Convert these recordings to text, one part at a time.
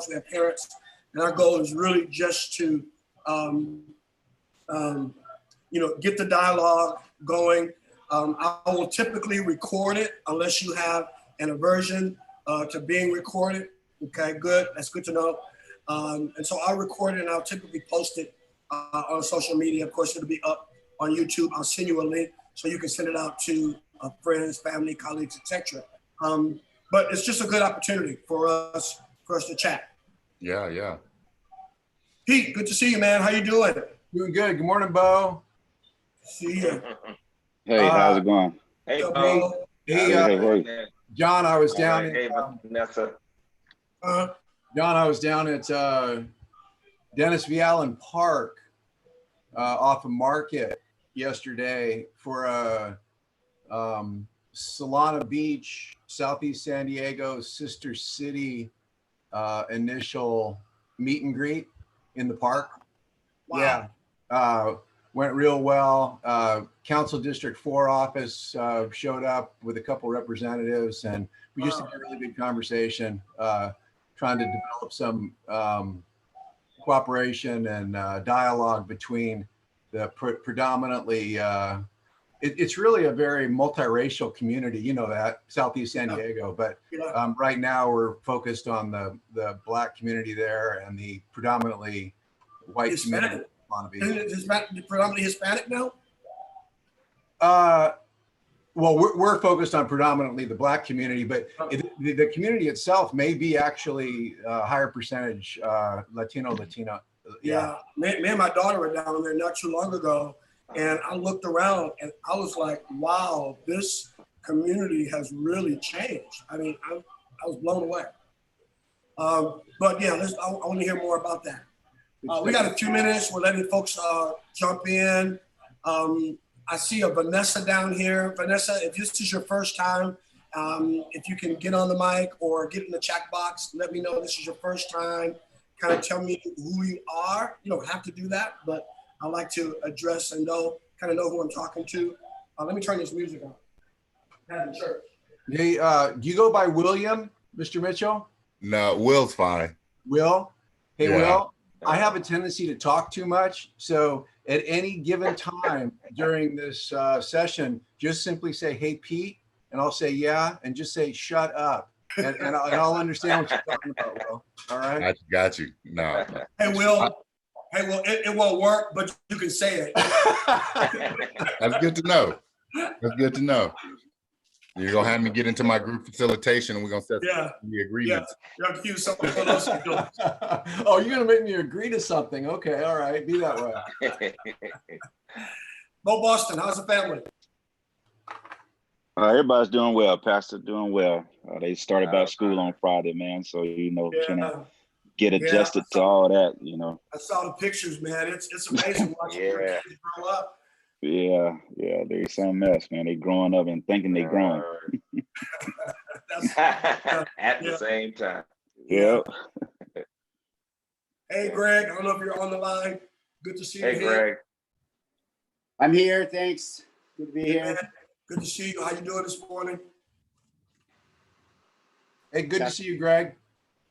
adults, we have parents, and our goal is really just to, get the dialogue going. I will typically record it unless you have an aversion to being recorded. Okay, good. That's good to know. And so I'll record it and I'll typically post it on social media. Of course, it'll be up on YouTube. I'll send you a link so you can send it out to friends, family, colleagues, etc. But it's just a good opportunity for us to chat. Yeah, yeah. Pete, good to see you, man. How you doing? Doing good. Good morning, Bo. See you. Hey, how's it going? Hey, Bo. Hey. John, I was down Hey, Vanessa. John, I was down at Dennis V. Allen Park off of Market yesterday for a Solana Beach, Southeast San Diego, Sister City initial meet and greet in the park. Wow. Yeah, went real well. Council District 4 office showed up with a couple representatives, and we just had a really good conversation, trying to develop some cooperation and dialogue between the predominantly, it's really a very multiracial community, you know that, Southeast San Diego, but right now we're focused on the Black community there and the predominantly white Hispanic. community. Is it predominantly Hispanic now? Well, we're focused on predominantly the Black community, but the community itself may be actually a higher percentage Latino. Yeah. Me and my daughter were down there not too long ago, and I looked around and I was like, wow, this community has really changed. I mean, I was blown away. But yeah, I want to hear more about that. We got a few minutes. We're letting folks jump in. I see a Vanessa down here. Vanessa, if this is your first time, if you can get on the mic or get in the chat box, let me know this is your first time. Kind of tell me who you are. You don't have to do that, but I like to address and know who I'm talking to. Let me turn this music on. At the church. Hey, do you go by William, Mr. Mitchell? No, Will's fine. Will? Hey, Yeah. Will, I have a tendency to talk too much. So at any given time during this session, just simply say, hey, Pete, and I'll say, yeah, and just say, shut up. And I'll understand what you're talking about, Will. All right? Got you. No. Hey, Will. It won't work, but you can say it. That's good to know. That's good to know. You're going to have me get into my group facilitation and we're going to set the agreements. Yeah, you'll use something else. Oh, you're going to make me agree to something. Okay, all right. Be that way. Bo Boston, how's the family? Everybody's doing well. Pastor doing well. They started back school on Friday, man. So, trying to get adjusted to all that, I saw the pictures, man. It's amazing watching your kids grow up. Yeah, they're some mess, man. They growing up and thinking they growing. At the same time. Yeah. Hey, Greg, I don't know if you're on the line. Good to see you. Hey, Greg. I'm here. Thanks. Good to be here. Man, good to see you. How you doing this morning? Hey, good to see you, Greg.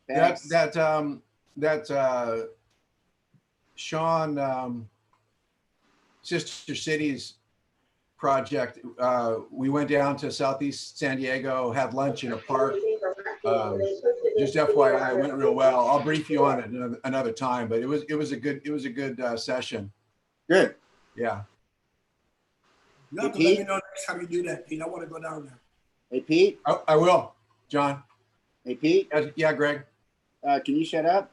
Thanks. That Sean Sister Cities project. We went down to Southeast San Diego, had lunch in a park. Just FYI, it went real well. I'll brief you on it another time, but it was a good session. Good. Yeah. You have to let me know next time you do that, Pete. I want to go down there. Hey, Pete. Oh, I will, John. Hey, Pete. Yeah, Greg. Can you shut up?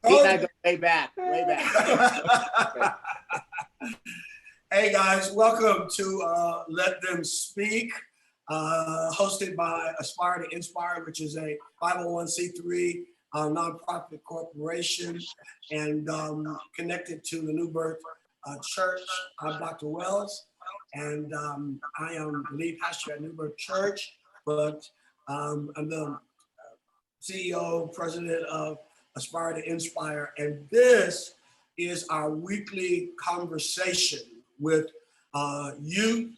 Pete and I go way back. Hey guys, welcome to Let Them Speak, hosted by Aspire to Inspire, which is a 501c3 nonprofit corporation and connected to the New Birth Church. I'm Dr. Wells, and I am the lead pastor at New Birth Church, but I'm the CEO, president of Aspire to Inspire, and this is our weekly conversation with youth,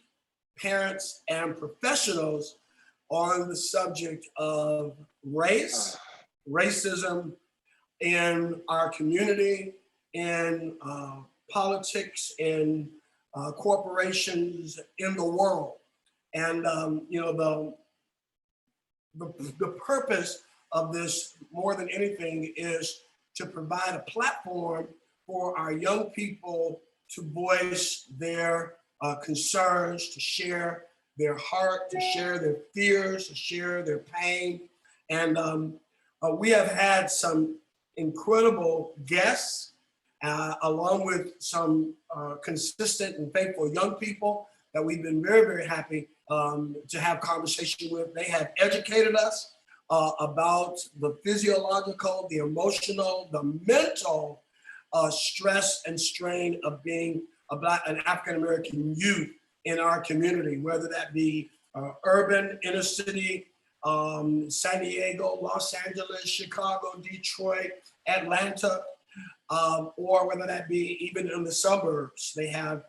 parents, and professionals on the subject of race, racism in our community, in politics, in corporations, in the world. And you know, the purpose of this, more than anything, is to provide a platform for our young people to voice their concerns, to share their heart, to share their fears, to share their pain. And we have had some incredible guests, along with some consistent and faithful young people that we've been very, very happy to have conversation with. They have educated us about the physiological, the emotional, the mental stress and strain of being an African-American youth in our community, whether that be urban, inner city, San Diego, Los Angeles, Chicago, Detroit, Atlanta, or whether that be even in the suburbs. They have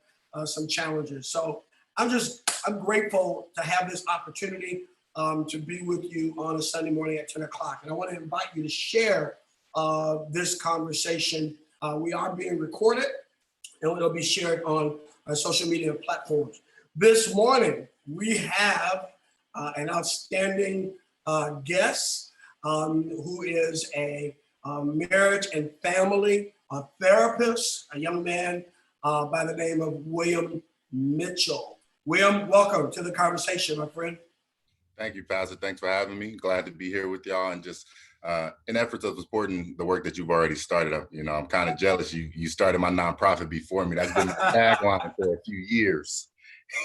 some challenges. So I'm grateful to have this opportunity to be with you on a Sunday morning at 10 o'clock. And I want to invite you to share this conversation. We are being recorded, and it'll be shared on social media platforms. This morning, we have an outstanding guest who is a marriage and family therapist, a young man by the name of William Mitchell. William, welcome to the conversation, my friend. Thank you, Pastor. Thanks for having me. Glad to be here with y'all, and just in efforts of supporting the work that you've already started up. You know, I'm kind of jealous you started my nonprofit before me. That's been my tagline for a few years.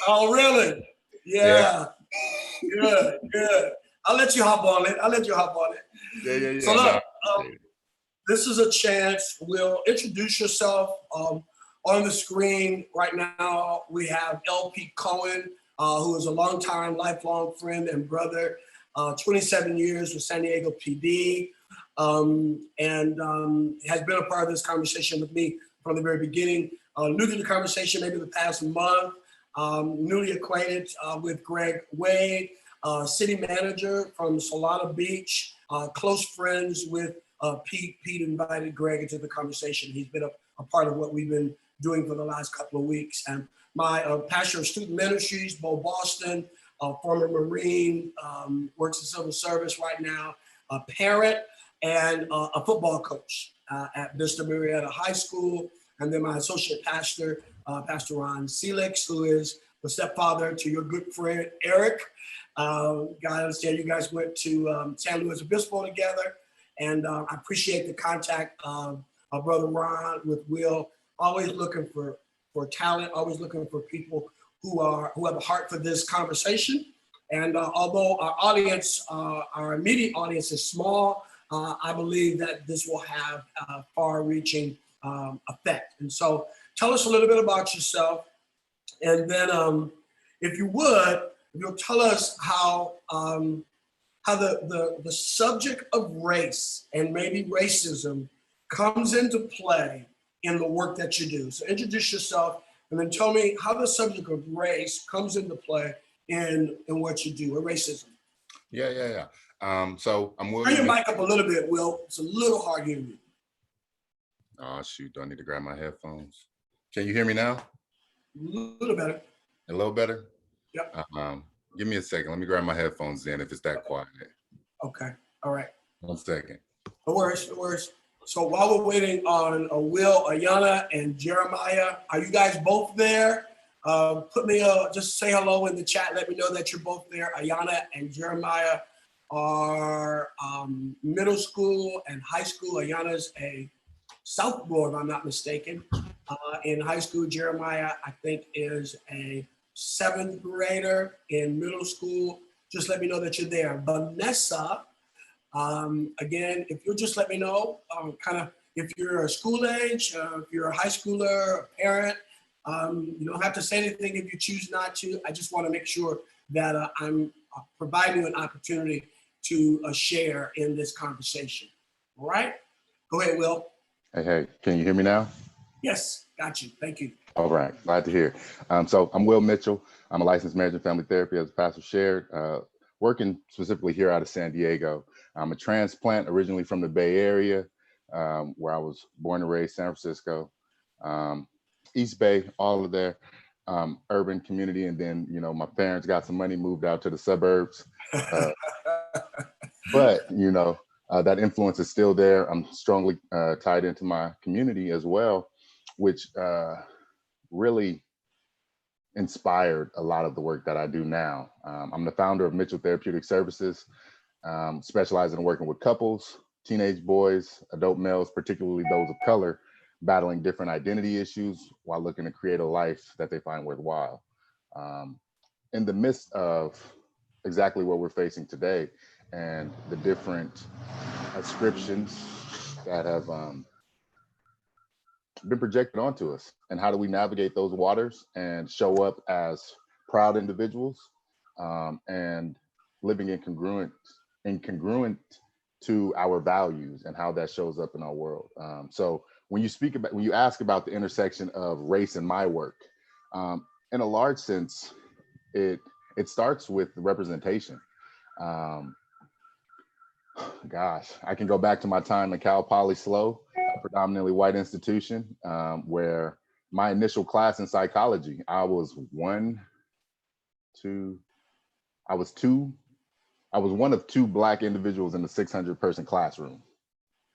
Oh, really? Yeah. Good. I'll let you hop on it. Yeah. So look, this is a chance. Will introduce yourself. On the screen right now, we have LP Cohen, who is a longtime, lifelong friend and brother, 27 years with San Diego PD, and has been a part of this conversation with me from the very beginning. New to the conversation, maybe the past month, newly acquainted with Greg Wade, city manager from Solana Beach, close friends with Pete. Pete invited Greg into the conversation. He's been a part of what we've been doing for the last couple of weeks. And my pastor of student ministries, Bo Boston, former Marine, works in civil service right now, a parent, and a football coach at Vista Marietta High School. And then my associate pastor, Pastor Ron Selix, who is the stepfather to your good friend, Eric. I understand you guys went to San Luis Obispo together. And I appreciate the contact of Brother Ron with Will, always looking for talent, always looking for people who have a heart for this conversation. And although our audience, our immediate audience is small, I believe that this will have a far-reaching effect. And so tell us a little bit about yourself. And then if you'll tell us how the subject of race and maybe racism comes into play in the work that you do. So introduce yourself and then tell me how the subject of race comes into play in what you do, or racism. Yeah. So I'm willing. Turn your mic up a little bit, Will. It's a little hard hearing you. Oh, shoot. Do I need to grab my headphones? Can you hear me now? A little better. A little better? Yep. Give me a second. Let me grab my headphones in if it's that quiet. Okay. All right. 1 second. No worries. So while we're waiting on Will, Ayana, and Jeremiah, are you guys both there? Put me just say hello in the chat. Let me know that you're both there. Ayana and Jeremiah are middle school and high school. Ayana's a sophomore, if I'm not mistaken. In high school, Jeremiah, I think, is a 7th grader in middle school. Just let me know that you're there. Vanessa, again, if you'll just let me know, if you're a school age, if you're a high schooler, a parent, you don't have to say anything if you choose not to. I just want to make sure that I'm providing you an opportunity to share in this conversation. All right? Go ahead, Will. Hey, can you hear me now? Yes, got you. Thank you. All right, glad to hear. So I'm Will Mitchell. I'm a licensed marriage and family therapist, as Pastor shared. working specifically here out of San Diego. I'm a transplant originally from the Bay Area, where I was born and raised, San Francisco, East Bay, all of there, urban community. And then, you know, my parents got some money, moved out to the suburbs. But, you know, that influence is still there. I'm strongly tied into my community as well, which really inspired a lot of the work that I do now. I'm the founder of Mitchell Therapeutic Services, specializing in working with couples, teenage boys, adult males, particularly those of color, battling different identity issues while looking to create a life that they find worthwhile. In the midst of exactly what we're facing today and the different ascriptions that have been projected onto us, and how do we navigate those waters and show up as proud individuals and living incongruent to our values and how that shows up in our world. So when you ask about the intersection of race in my work, in a large sense, it starts with representation. Gosh, I can go back to my time in Cal Poly SLO, a predominantly white institution, where my initial class in psychology, I was one of two Black individuals in the 600-person classroom.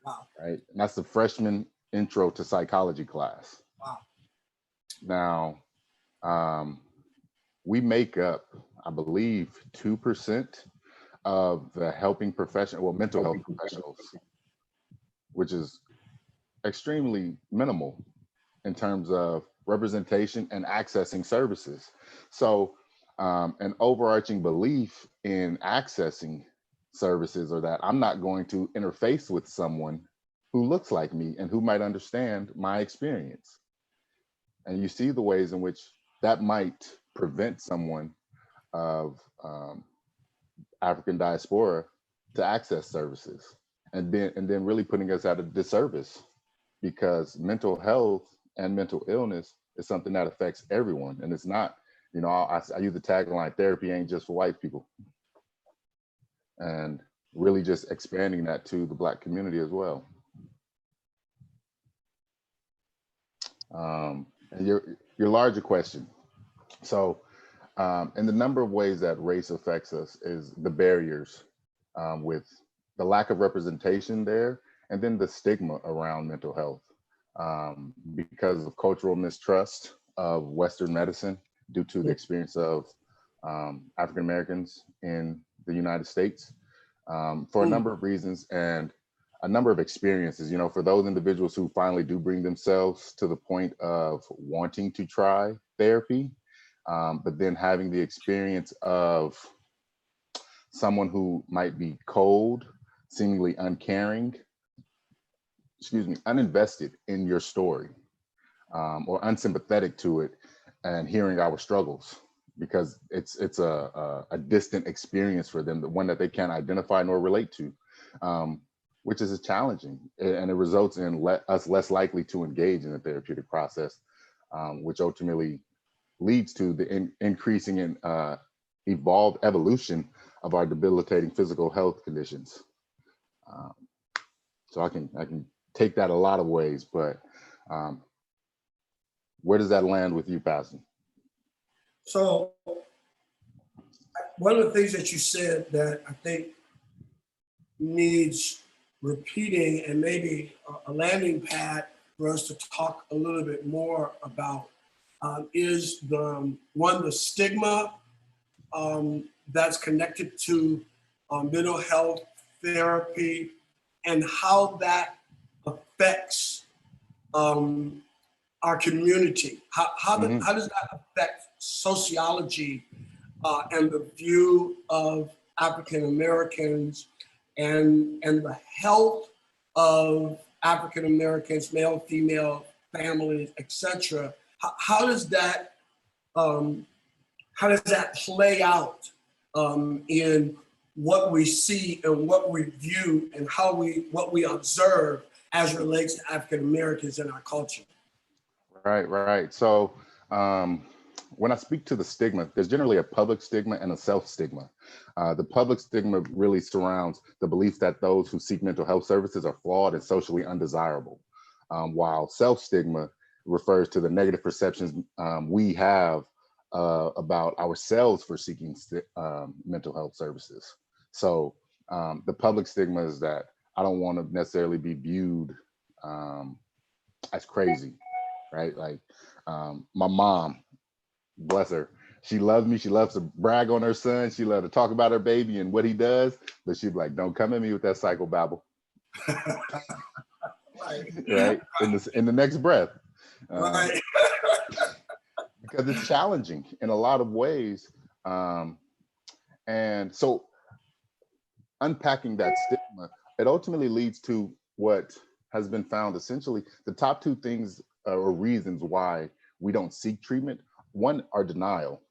Wow. Right, and that's the freshman intro to psychology class. Wow. Now, we make up, I believe, 2% of the mental health professionals, which is extremely minimal in terms of representation and accessing services. So an overarching belief in accessing services are that I'm not going to interface with someone who looks like me and who might understand my experience. And you see the ways in which that might prevent someone of African diaspora to access services, and then really putting us at a disservice, because mental health and mental illness is something that affects everyone. And it's not, you know, I use the tagline, therapy ain't just for white people. And really just expanding that to the Black community as well. And your larger question. So and the number of ways that race affects us is the barriers with the lack of representation there, and then the stigma around mental health because of cultural mistrust of Western medicine due to the experience of African Americans in the United States for a number of reasons and a number of experiences. You know, for those individuals who finally do bring themselves to the point of wanting to try therapy, but then having the experience of someone who might be cold, seemingly uncaring, uninvested in your story, or unsympathetic to it, and hearing our struggles, because it's a distant experience for them, the one that they can't identify nor relate to, which is challenging, and it results in us less likely to engage in the therapeutic process, which ultimately leads to the increasing and evolved evolution of our debilitating physical health conditions. So I can take that a lot of ways, but where does that land with you, Pastor? So one of the things that you said that I think needs repeating, and maybe a landing pad for us to talk a little bit more about, is the stigma that's connected to mental health therapy, and how that affects our community. How does that affect sociology and the view of African Americans and the health of African Americans, male, female, families, etc.? How does that play out in what we see and what we view and what we observe as relates to African Americans in our culture? Right. So when I speak to the stigma, there's generally a public stigma and a self-stigma. The public stigma really surrounds the belief that those who seek mental health services are flawed and socially undesirable, while self-stigma refers to the negative perceptions we have about ourselves for seeking mental health services. So the public stigma is that I don't want to necessarily be viewed as crazy, right? Like my mom, bless her, she loves me. She loves to brag on her son. She loves to talk about her baby and what he does, but she'd be like, don't come at me with that psychobabble. Right? In the next breath. Right. Because it's challenging in a lot of ways. And so unpacking that stigma, it ultimately leads to what has been found essentially the top two things or reasons why we don't seek treatment. One are denial,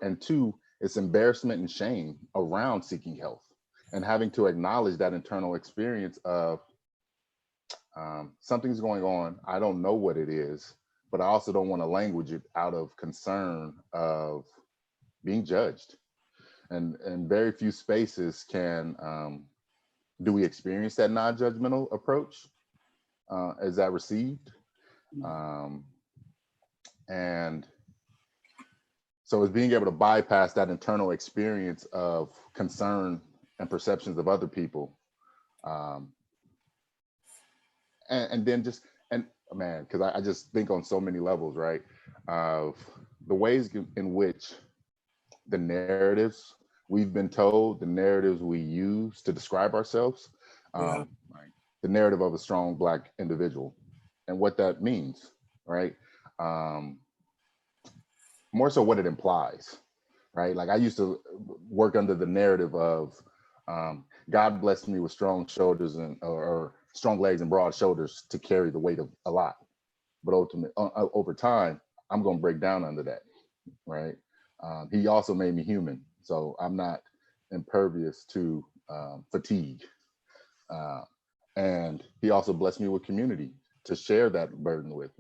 and two, it's embarrassment and shame around seeking health and having to acknowledge that internal experience of something's going on. I don't know what it is, but I also don't want to language it out of concern of being judged. And very few spaces do we experience that non-judgmental approach? Is that received? And so it's being able to bypass that internal experience of concern and perceptions of other people. And then man, because I just think on so many levels, right? Of the ways in which the narratives we've been told, the narratives we use to describe ourselves, like the narrative of a strong Black individual and what that means, right? More so what it implies, right? Like I used to work under the narrative of God blessed me with strong shoulders or strong legs and broad shoulders to carry the weight of a lot. But ultimately, over time, I'm going to break down under that, right? He also made me human, so I'm not impervious to fatigue. And he also blessed me with community to share that burden with.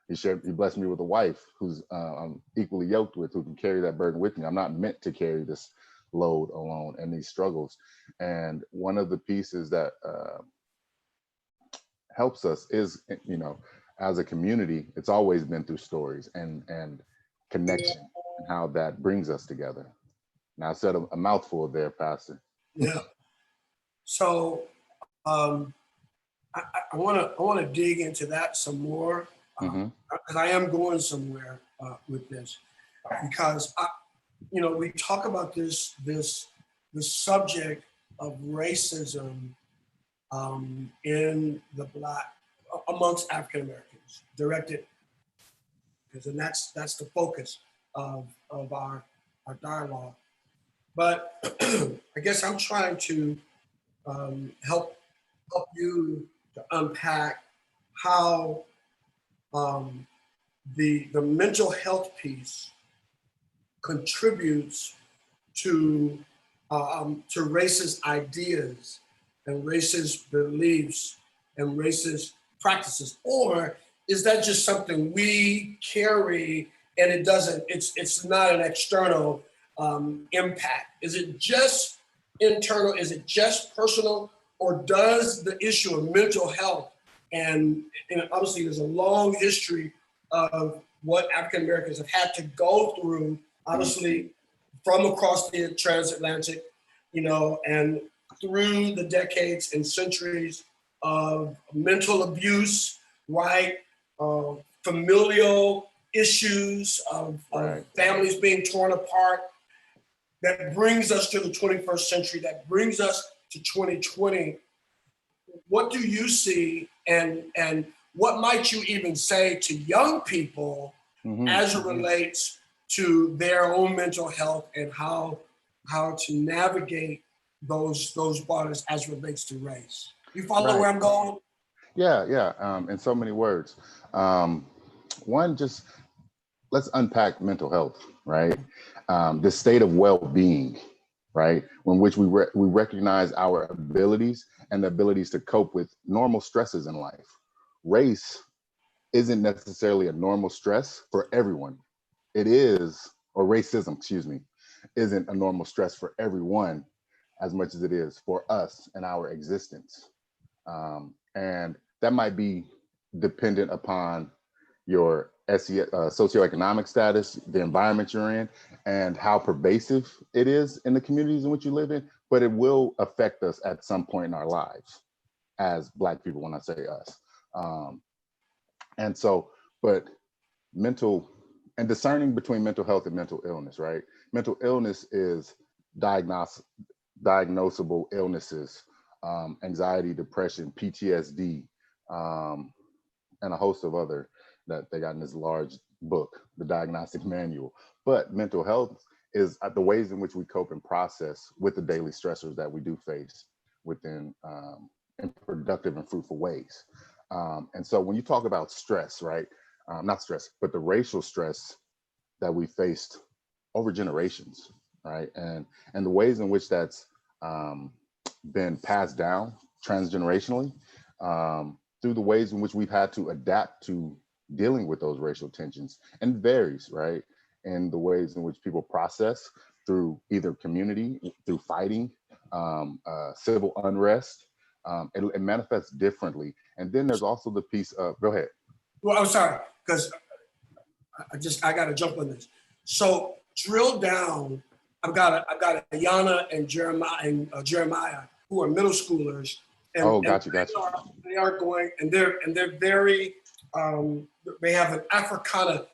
He blessed me with a wife who's I'm equally yoked with, who can carry that burden with me. I'm not meant to carry this load alone and these struggles. And one of the pieces that helps us is, as a community, it's always been through stories and connection and how that brings us together. Now I said a mouthful there, Pastor. Yeah. So I want to dig into that some more because I am going somewhere with this, because we talk about this subject of racism in the Black amongst African Americans, directed, because that's the focus of our dialogue. But I guess I'm trying to help you to unpack how the mental health piece contributes to racist ideas and racist beliefs and racist practices, or is that just something we carry and it's not an external impact? Is it just internal? Is it just personal? Or does the issue of mental health, and obviously there's a long history of what African Americans have had to go through, obviously from across the transatlantic, and through the decades and centuries of mental abuse, right? Familial issues of families being torn apart, that brings us to the 21st century, that brings us to 2020. What do you see, and what might you even say to young people as it relates to their own mental health and how to navigate those borders as it relates to race? You follow where I'm going? Yeah. In so many words. One, just let's unpack mental health, right? The state of well-being, right? In which we recognize our abilities and the abilities to cope with normal stresses in life. Race isn't necessarily a normal stress for everyone, it is, or racism, excuse me, isn't a normal stress for everyone as much as it is for us and our existence. And that might be dependent upon your socioeconomic status, the environment you're in, and how pervasive it is in the communities in which you live in, but it will affect us at some point in our lives as Black people, when I say us. And so, but mental, and discerning between mental health and mental illness, right? Mental illness is diagnosable illnesses, anxiety, depression, PTSD, and a host of other that they got in this large book, the diagnostic manual. But mental health is the ways in which we cope and process with the daily stressors that we do face within in productive and fruitful ways. And so when you talk about stress, right? Not stress, but the racial stress that we faced over generations, right? And the ways in which that's been passed down transgenerationally, through the ways in which we've had to adapt to dealing with those racial tensions, and varies, right? And the ways in which people process through either community, through fighting, civil unrest. It manifests differently. And then there's also the piece of, go ahead. Well, I'm sorry, because I got to jump on this. So drill down. I've got Ayana and Jeremiah, who are middle schoolers. And, gotcha. They are going, and they're very. They have an Africana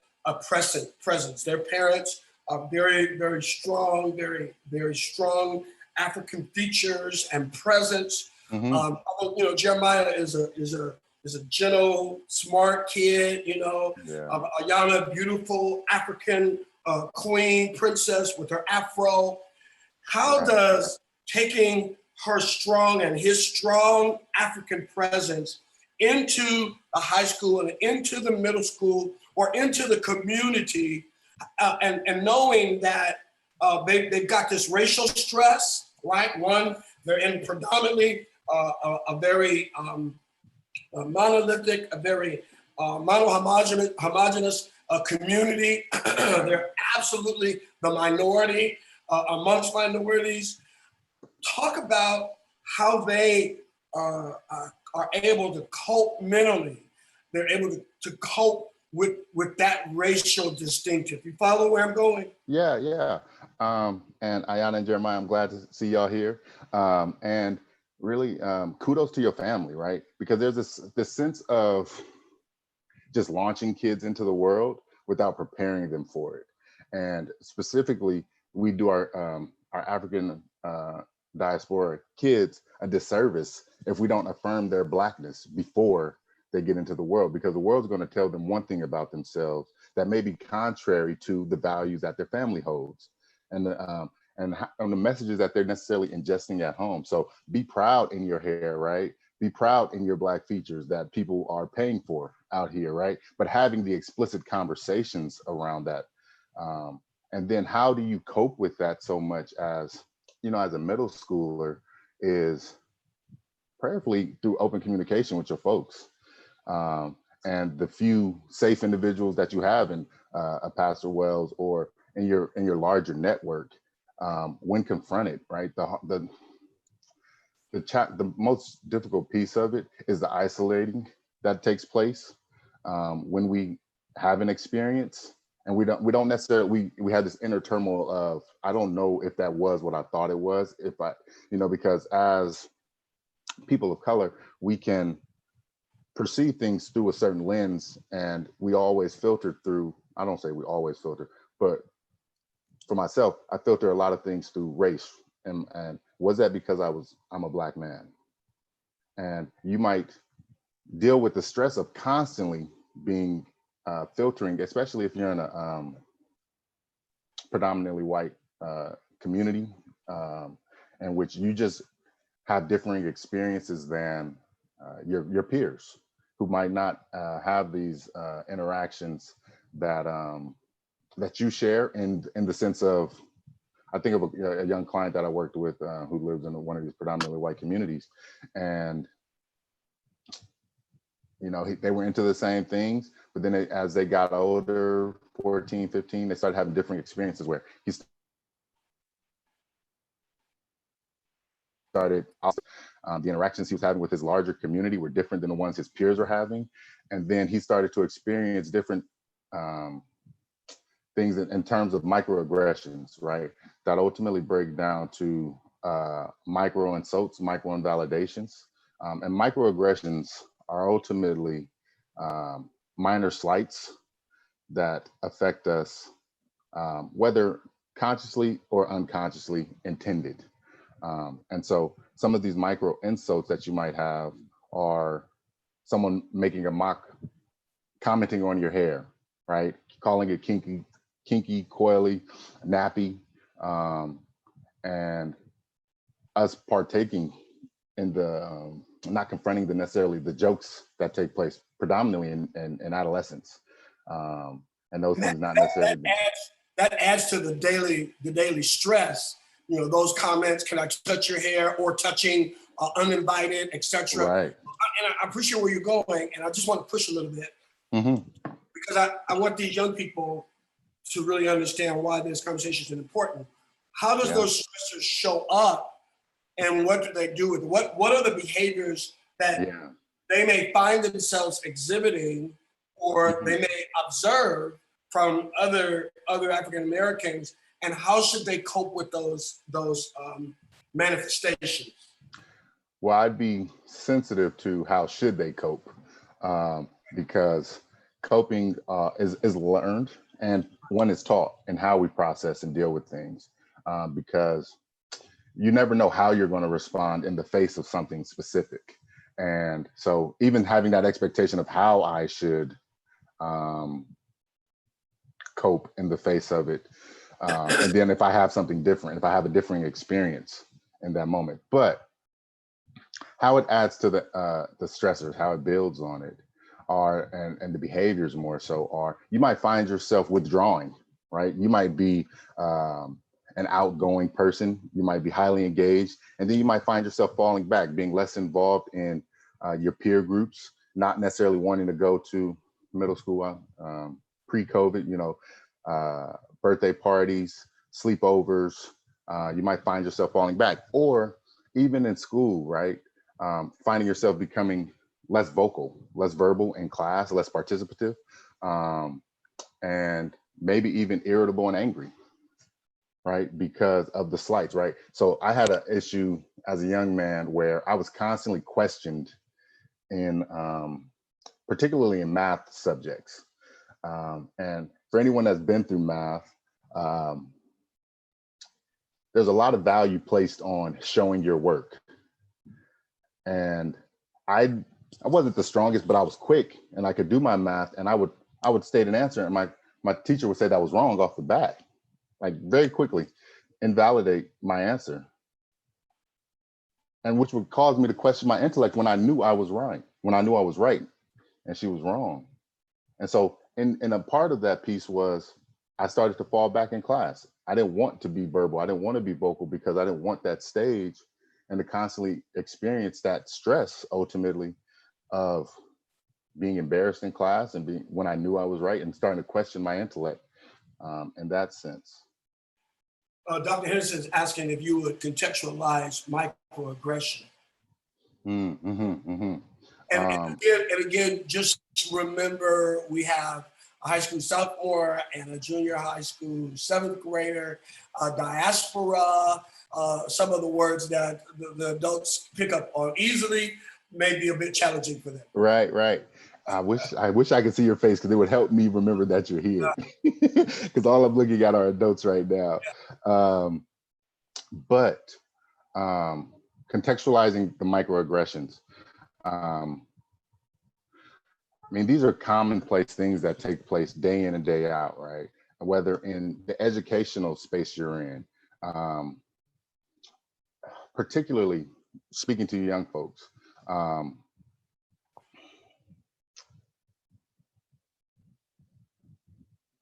presence. Their parents are very strong, very strong African features and presence. Mm-hmm. Jeremiah is a gentle, smart kid. Ayana, beautiful African queen, princess with her afro. How does taking her strong and his strong African presence into a high school and into the middle school or into the community, and knowing that they've got this racial stress, right? One, they're in predominantly a very monolithic, a very monohomogeneous community. They're absolutely the minority amongst minorities. Talk about how they are able to cope mentally. They're able to cope with that racial distinctive. You follow where I'm going? Yeah. And Ayana and Jeremiah, I'm glad to see y'all here. And really, kudos to your family, right? Because there's this sense of just launching kids into the world without preparing them for it. And specifically, we do our African diaspora kids a disservice if we don't affirm their Blackness before they get into the world, because the world's going to tell them one thing about themselves that may be contrary to the values that their family holds, and the messages that they're necessarily ingesting at home. So be proud in your hair, right? Be proud in your Black features that people are paying for out here, right? But having the explicit conversations around that. And then how do you cope with that so much as a middle schooler is prayerfully through open communication with your folks. And the few safe individuals that you have in a Pastor Wells or in your larger network, when confronted, right? The most difficult piece of it is the isolating that takes place when we have an experience, and we don't necessarily we have this inner turmoil of, I don't know if that was what I thought it was, because as people of color, we can perceive things through a certain lens, and we always filter through, I don't say we always filter, but for myself, I filter a lot of things through race. And was that because I'm a Black man? And you might deal with the stress of constantly being filtering, especially if you're in a predominantly white community, in which you just have differing experiences than your peers, who might not have these interactions that you share in the sense of, I think of a young client that I worked with who lives in one of these predominantly white communities, and they were into the same things, but then as they got older, 14, 15, they started having different experiences where he started, the interactions he was having with his larger community were different than the ones his peers were having. And then he started to experience different things in terms of microaggressions, right? That ultimately break down to micro insults, micro invalidations. And microaggressions are ultimately minor slights that affect us, whether consciously or unconsciously intended. And so some of these micro insults that you might have are someone making a mock, commenting on your hair, right? Calling it kinky, coily, nappy, and us partaking in the, not confronting necessarily the jokes that take place predominantly in adolescence. And those things not necessarily. That adds to the daily stress. You know, those comments, can I touch your hair, or touching uninvited, etc. Right. And I appreciate where you're going, and I just want to push a little bit, because I want these young people to really understand why this conversation is important. How does those stressors show up, and what do they do with it? What are the behaviors that they may find themselves exhibiting, or they may observe from other African Americans, and how should they cope with those manifestations? Well, I'd be sensitive to how should they cope, because coping is learned, and one is taught in how we process and deal with things, because you never know how you're going to respond in the face of something specific. And so even having that expectation of how I should cope in the face of it, and then if I have something different, if I have a differing experience in that moment, but how it adds to the stressors, how it builds on it, and the behaviors more so are, you might find yourself withdrawing, right? You might be an outgoing person, you might be highly engaged, and then you might find yourself falling back, being less involved in your peer groups, not necessarily wanting to go to middle school, pre-COVID, you know, birthday parties, sleepovers. You might find yourself falling back, or even in school, right? Finding yourself becoming less vocal, less verbal in class, less participative, and maybe even irritable and angry, right? Because of the slights, right? So I had an issue as a young man where I was constantly questioned in, particularly in math subjects. And for anyone that's been through math, there's a lot of value placed on showing your work. And I wasn't the strongest, but I was quick and I could do my math, and I would state an answer, and my teacher would say that was wrong off the bat, like very quickly invalidate my answer. And which would cause me to question my intellect when I knew I was right, and she was wrong. And so in a part of that piece was, I started to fall back in class. I didn't want to be verbal. I didn't want to be vocal, because I didn't want that stage and to constantly experience that stress ultimately of being embarrassed in class and being, when I knew I was right, and starting to question my intellect in that sense. Dr. Henderson is asking if you would contextualize microaggression. And again, just remember, we have a high school sophomore and a junior high school 7th grader, diaspora. Some of the words that the adults pick up on easily may be a bit challenging for them. Right. I wish I could see your face, because it would help me remember that you're here. Because all I'm looking at are adults right now. But contextualizing the microaggressions. I mean, these are commonplace things that take place day in and day out, right? Whether in the educational space you're in, particularly speaking to young folks.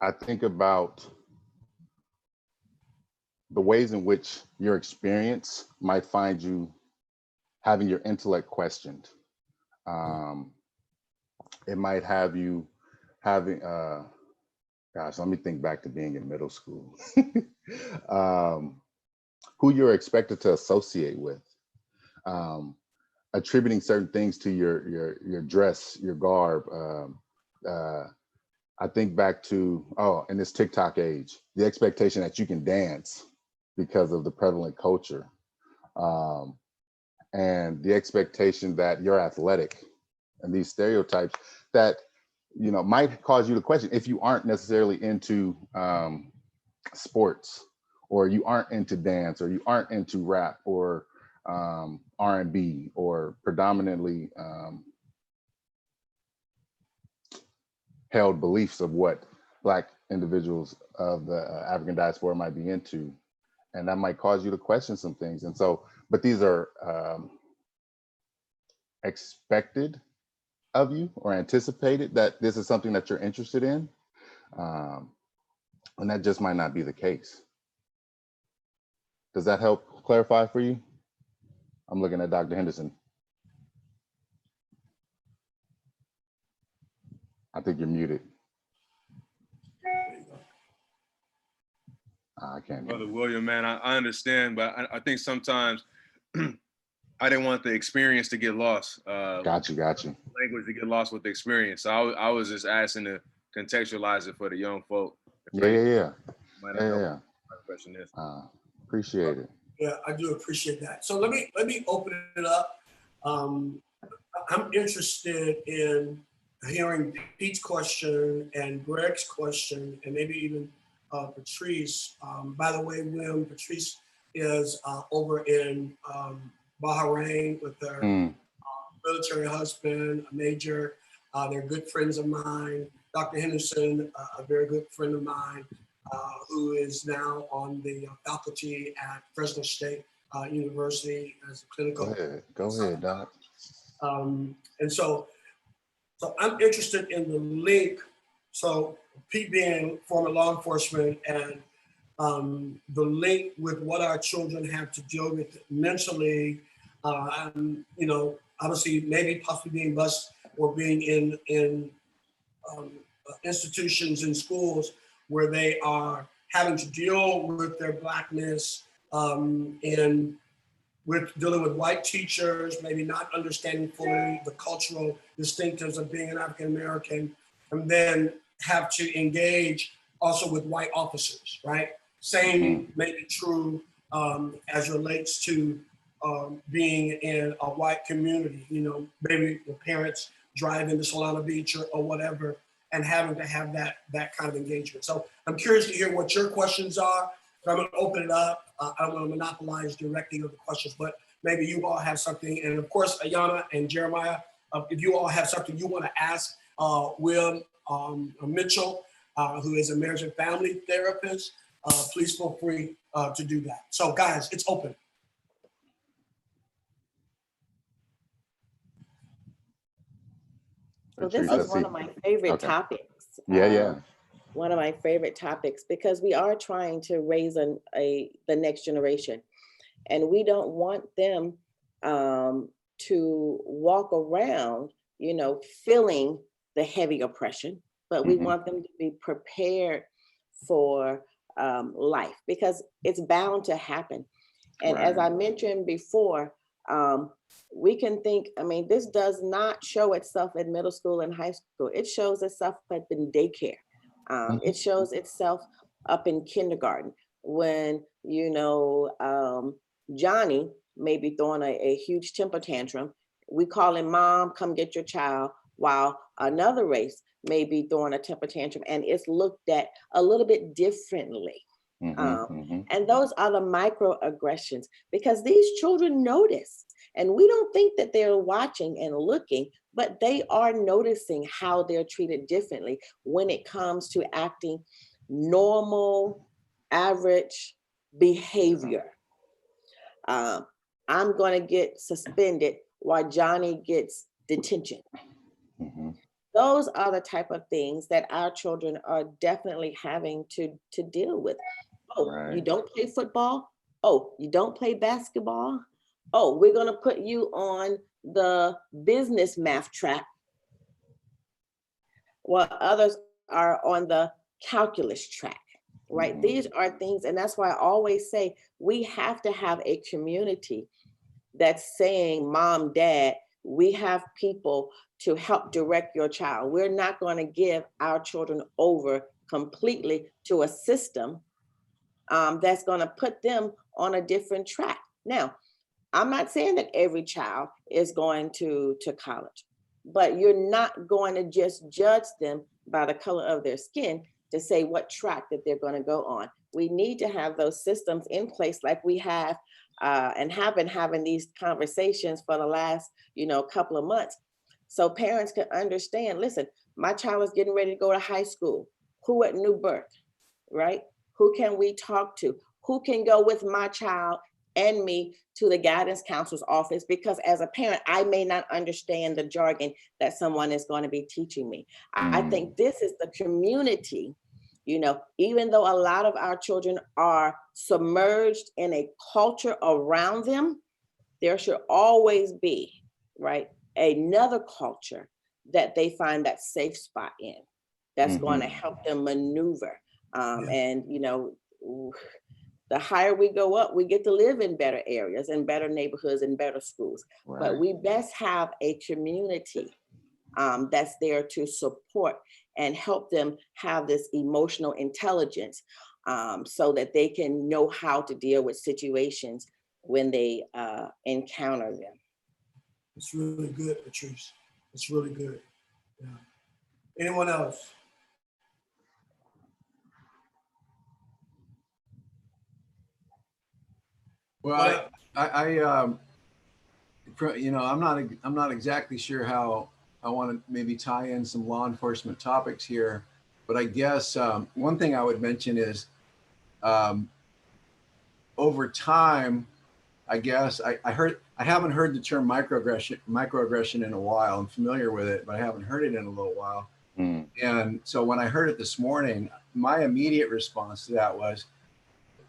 I think about the ways in which your experience might find you having your intellect questioned. It might have you having Gosh, let me think back to being in middle school. Who you're expected to associate with, attributing certain things to your dress, your garb. I think back to, in this TikTok age, the expectation that you can dance because of the prevalent culture, and the expectation that you're athletic, and these stereotypes that might cause you to question if you aren't necessarily into sports, or you aren't into dance, or you aren't into rap, or R&B, or predominantly held beliefs of what Black individuals of the African diaspora might be into. And that might cause you to question some things. And so, but these are expected of you, or anticipated that this is something that you're interested in. And that just might not be the case. Does that help clarify for you? I'm looking at Dr. Henderson. I think you're muted. I can't. Brother William, man, I understand, but I think sometimes I didn't want the experience to get lost. Got you. Language to get lost with the experience. So I was just asking to contextualize it for the young folk. Yeah. Question is. Appreciate it. Yeah, I do appreciate that. So let me open it up. I'm interested in hearing Pete's question and Greg's question, and maybe even Patrice. By the way, William, Patrice is over in Bahrain with their military husband, a major. They're good friends of mine. Dr. Henderson, a very good friend of mine, who is now on the faculty at Fresno State University as a clinical. Go ahead, Doc. And so I'm interested in the link. So Pete being former law enforcement, and the link with what our children have to deal with mentally, obviously maybe possibly being bused or being in institutions and schools where they are having to deal with their Blackness, and with dealing with white teachers, maybe not understanding fully the cultural distinctives of being an African American, and then have to engage also with white officers, right? Same may be true as relates to being in a white community, maybe the parents drive into Solana Beach or whatever, and having to have that kind of engagement. So I'm curious to hear what your questions are. I'm going to open it up. I don't want to monopolize directing of the questions, but maybe you all have something. And of course, Ayana and Jeremiah, if you all have something you want to ask Will Mitchell, who is a marriage and family therapist, please feel free to do that. So guys, it's open. So this is one of my favorite topics. Yeah. One of my favorite topics, because we are trying to raise the next generation, and we don't want them to walk around, feeling the heavy oppression, but we want them to be prepared for life, because it's bound to happen. And as I mentioned before, we can think, this does not show itself in middle school and high school. It shows itself up in daycare. It shows itself up in kindergarten when, Johnny may be throwing a huge temper tantrum. We call him, "Mom, come get your child," while another race may be throwing a temper tantrum, and it's looked at a little bit differently. And those are the microaggressions, because these children notice, and we don't think that they're watching and looking, but they are noticing how they're treated differently when it comes to acting normal, average behavior. I'm going to get suspended while Johnny gets detention. Those are the type of things that our children are definitely having to deal with. Oh, you don't play football? Oh, you don't play basketball? Oh, we're going to put you on the business math track, while others are on the calculus track, right? These are things, and that's why I always say we have to have a community that's saying, Mom, Dad, we have people to help direct your child. We're not going to give our children over completely to a system that's going to put them on a different track. Now, I'm not saying that every child is going to college, but you're not going to just judge them by the color of their skin to say what track that they're going to go on. We need to have those systems in place like we have and have been having these conversations for the last, couple of months. So parents can understand, listen, my child is getting ready to go to high school. Who at New Birth, right? Who can we talk to? Who can go with my child and me to the guidance counselor's office? Because as a parent, I may not understand the jargon that someone is going to be teaching me. I think this is the community, even though a lot of our children are submerged in a culture around them, there should always be, right, another culture that they find that safe spot in that's going to help them maneuver. And, the higher we go up, we get to live in better areas and better neighborhoods and better schools. Right. But we best have a community that's there to support and help them have this emotional intelligence so that they can know how to deal with situations when they encounter them. It's really good, Patrice. It's really good. Yeah. Anyone else? Well, I'm not exactly sure how I want to maybe tie in some law enforcement topics here, but I guess one thing I would mention is over time, I guess I haven't heard the term microaggression in a while. I'm familiar with it, but I haven't heard it in a little while. And so when I heard it this morning, my immediate response to that was,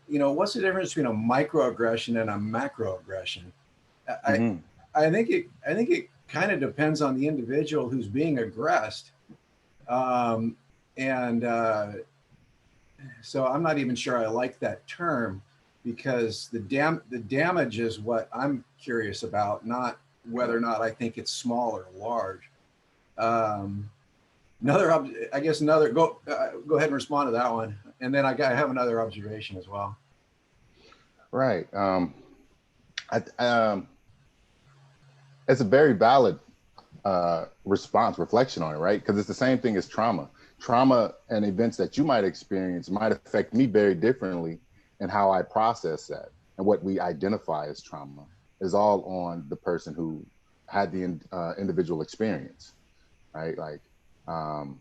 what's the difference between a microaggression and a macroaggression? I think it kind of depends on the individual who's being aggressed. So I'm not even sure I like that term, because the damage is what I'm curious about, not whether or not I think it's small or large. Go ahead and respond to that one. And then I have another observation as well. Right. It's a very valid reflection on it, right? Because it's the same thing as trauma. Trauma and events that you might experience might affect me very differently in how I process that. And what we identify as trauma is all on the person who had the individual experience, right? And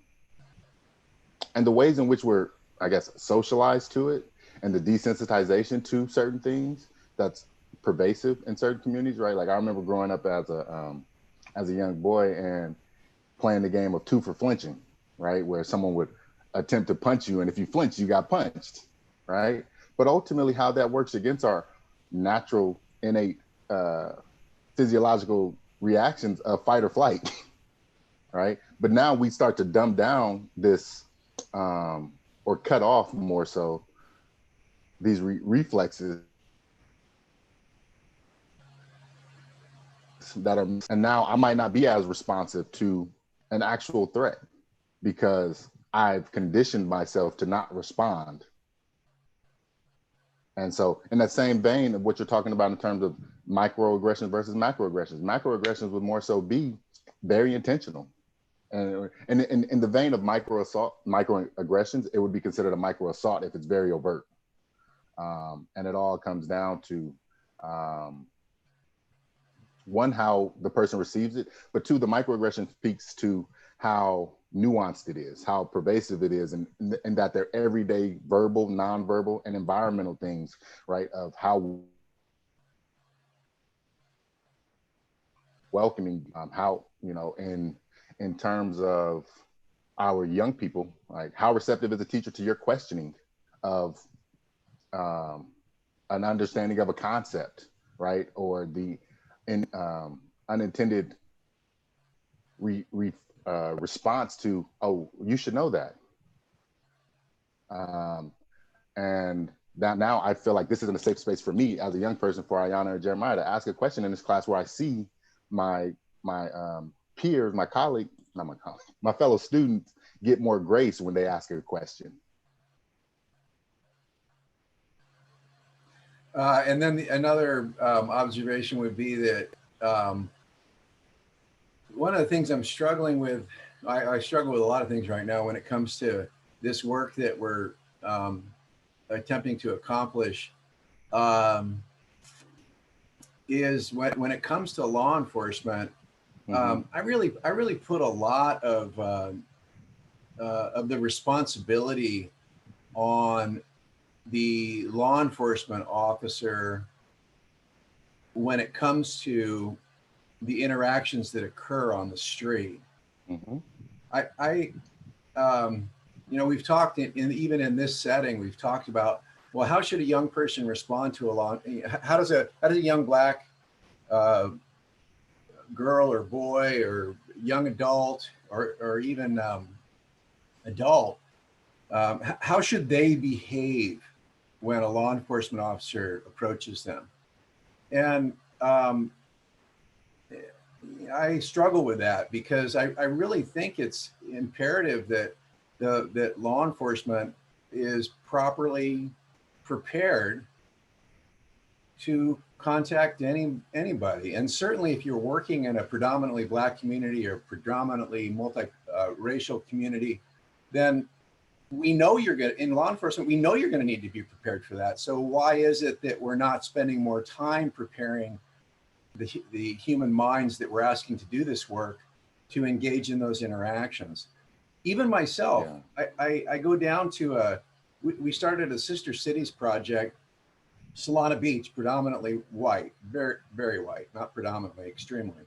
the ways in which we're, I guess, socialized to it, and the desensitization to certain things that's pervasive in certain communities, right? Like I remember growing up as a young boy and playing the game of 2 for flinching, right? Where someone would attempt to punch you, and if you flinch, you got punched, right? But ultimately how that works against our natural, innate physiological reactions of fight or flight, right? But now we start to dumb down this, or cut off more so, these reflexes that are, and now I might not be as responsive to an actual threat because I've conditioned myself to not respond. And so in that same vein of what you're talking about in terms of microaggressions versus macroaggressions would more so be very intentional. And in the vein of microaggressions, it would be considered a microassault if it's very overt. And it all comes down to one, how the person receives it, but 2, the microaggression speaks to how nuanced it is, how pervasive it is, and that they're everyday verbal, nonverbal, and environmental things, right? Of how welcoming, how, in terms of our young people, like how receptive is a teacher to your questioning of an understanding of a concept, right? Or the unintended response to, oh, you should know that, And that now I feel like this isn't a safe space for me as a young person, for Ayana or Jeremiah, to ask a question in this class where I see my peers, my colleague, not my colleague, my fellow students get more grace when they ask a question. And then another observation would be that one of the things I'm struggling with, I struggle with a lot of things right now when it comes to this work that we're attempting to accomplish, is when it comes to law enforcement, I really put a lot of the responsibility on the law enforcement officer when it comes to the interactions that occur on the street. You know, we've talked even in this setting, we've talked about, well, how should a young person respond to a law? How does a young Black girl or boy or young adult or even adult, how should they behave when a law enforcement officer approaches them? And I struggle with that because I really think it's imperative that that law enforcement is properly prepared to contact anybody. And certainly if you're working in a predominantly Black community or predominantly multi-racial community, then we know in law enforcement, we know you're going to need to be prepared for that. So why is it that we're not spending more time preparing the human minds that we're asking to do this work to engage in those interactions? Even myself, I go down to we started a Sister Cities project, Solana Beach, predominantly white, very, very white, not predominantly, extremely.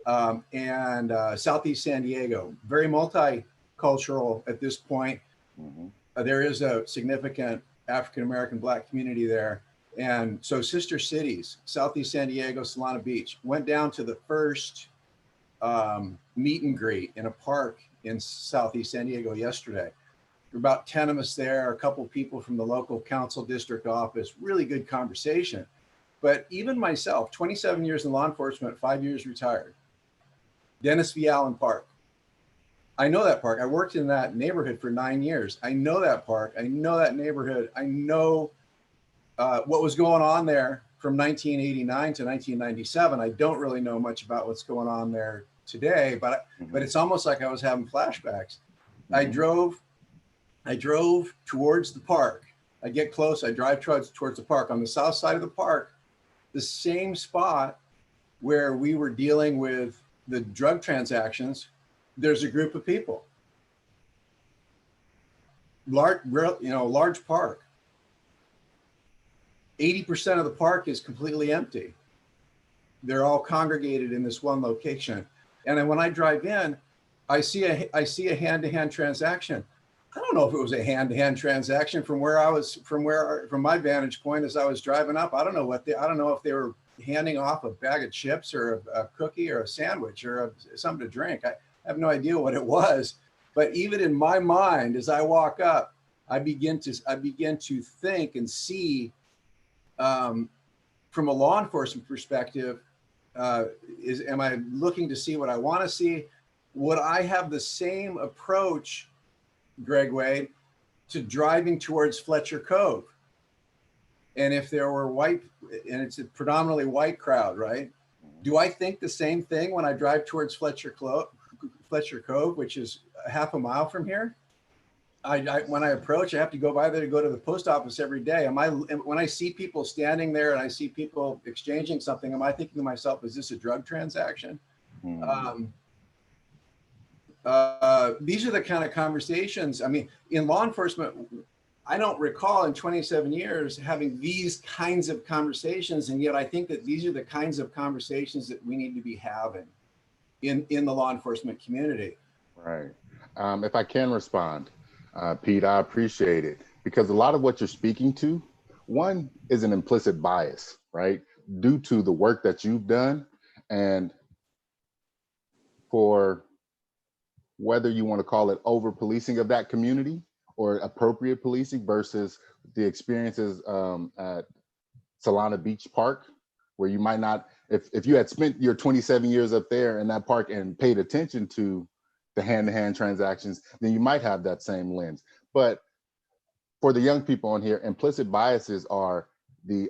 And Southeast San Diego, very multicultural at this point. There is a significant African-American Black community there. And so Sister Cities, Southeast San Diego, Solana Beach, went down to the first meet and greet in a park in Southeast San Diego yesterday. There were about 10 of us there, a couple of people from the local council district office, really good conversation. But even myself, 27 years in law enforcement, 5 years retired, Dennis V. Allen Park. I know that park. I worked in that neighborhood for 9 years. I know that park. I know that neighborhood. I know what was going on there from 1989 to 1997. I don't really know much about what's going on there today, but it's almost like I was having flashbacks. I drove towards the park. I get close, I drive towards the park. On the south side of the park, the same spot where we were dealing with the drug transactions, there's a group of people. Large park. 80% of the park is completely empty. They're all congregated in this one location. And then when I drive in, I see a hand-to-hand transaction. I don't know if it was a hand-to-hand transaction from my vantage point as I was driving up. I don't know if they were handing off a bag of chips or a cookie or a sandwich or something to drink. I have no idea what it was. But even in my mind, as I walk up, I begin to think and see, from a law enforcement perspective, am I looking to see what I want to see? Would I have the same approach, Greg Wade, to driving towards Fletcher Cove? And if there were white, and it's a predominantly white crowd, right? Do I think the same thing when I drive towards Fletcher Cove, which is a half a mile from here? When I approach, I have to go by there to go to the post office every day. When I see people standing there and I see people exchanging something, am I thinking to myself, is this a drug transaction? These are the kind of conversations. I mean, in law enforcement, I don't recall in 27 years having these kinds of conversations. And yet I think that these are the kinds of conversations that we need to be having in the law enforcement community. Right. If I can respond, Pete, I appreciate it, because a lot of what you're speaking to, one, is an implicit bias, right? Due to the work that you've done, and for whether you want to call it over policing of that community or appropriate policing versus the experiences at Solana Beach Park, where you might not, if you had spent your 27 years up there in that park and paid attention to the hand-to-hand transactions, then you might have that same lens. But for the young people on here, implicit biases are the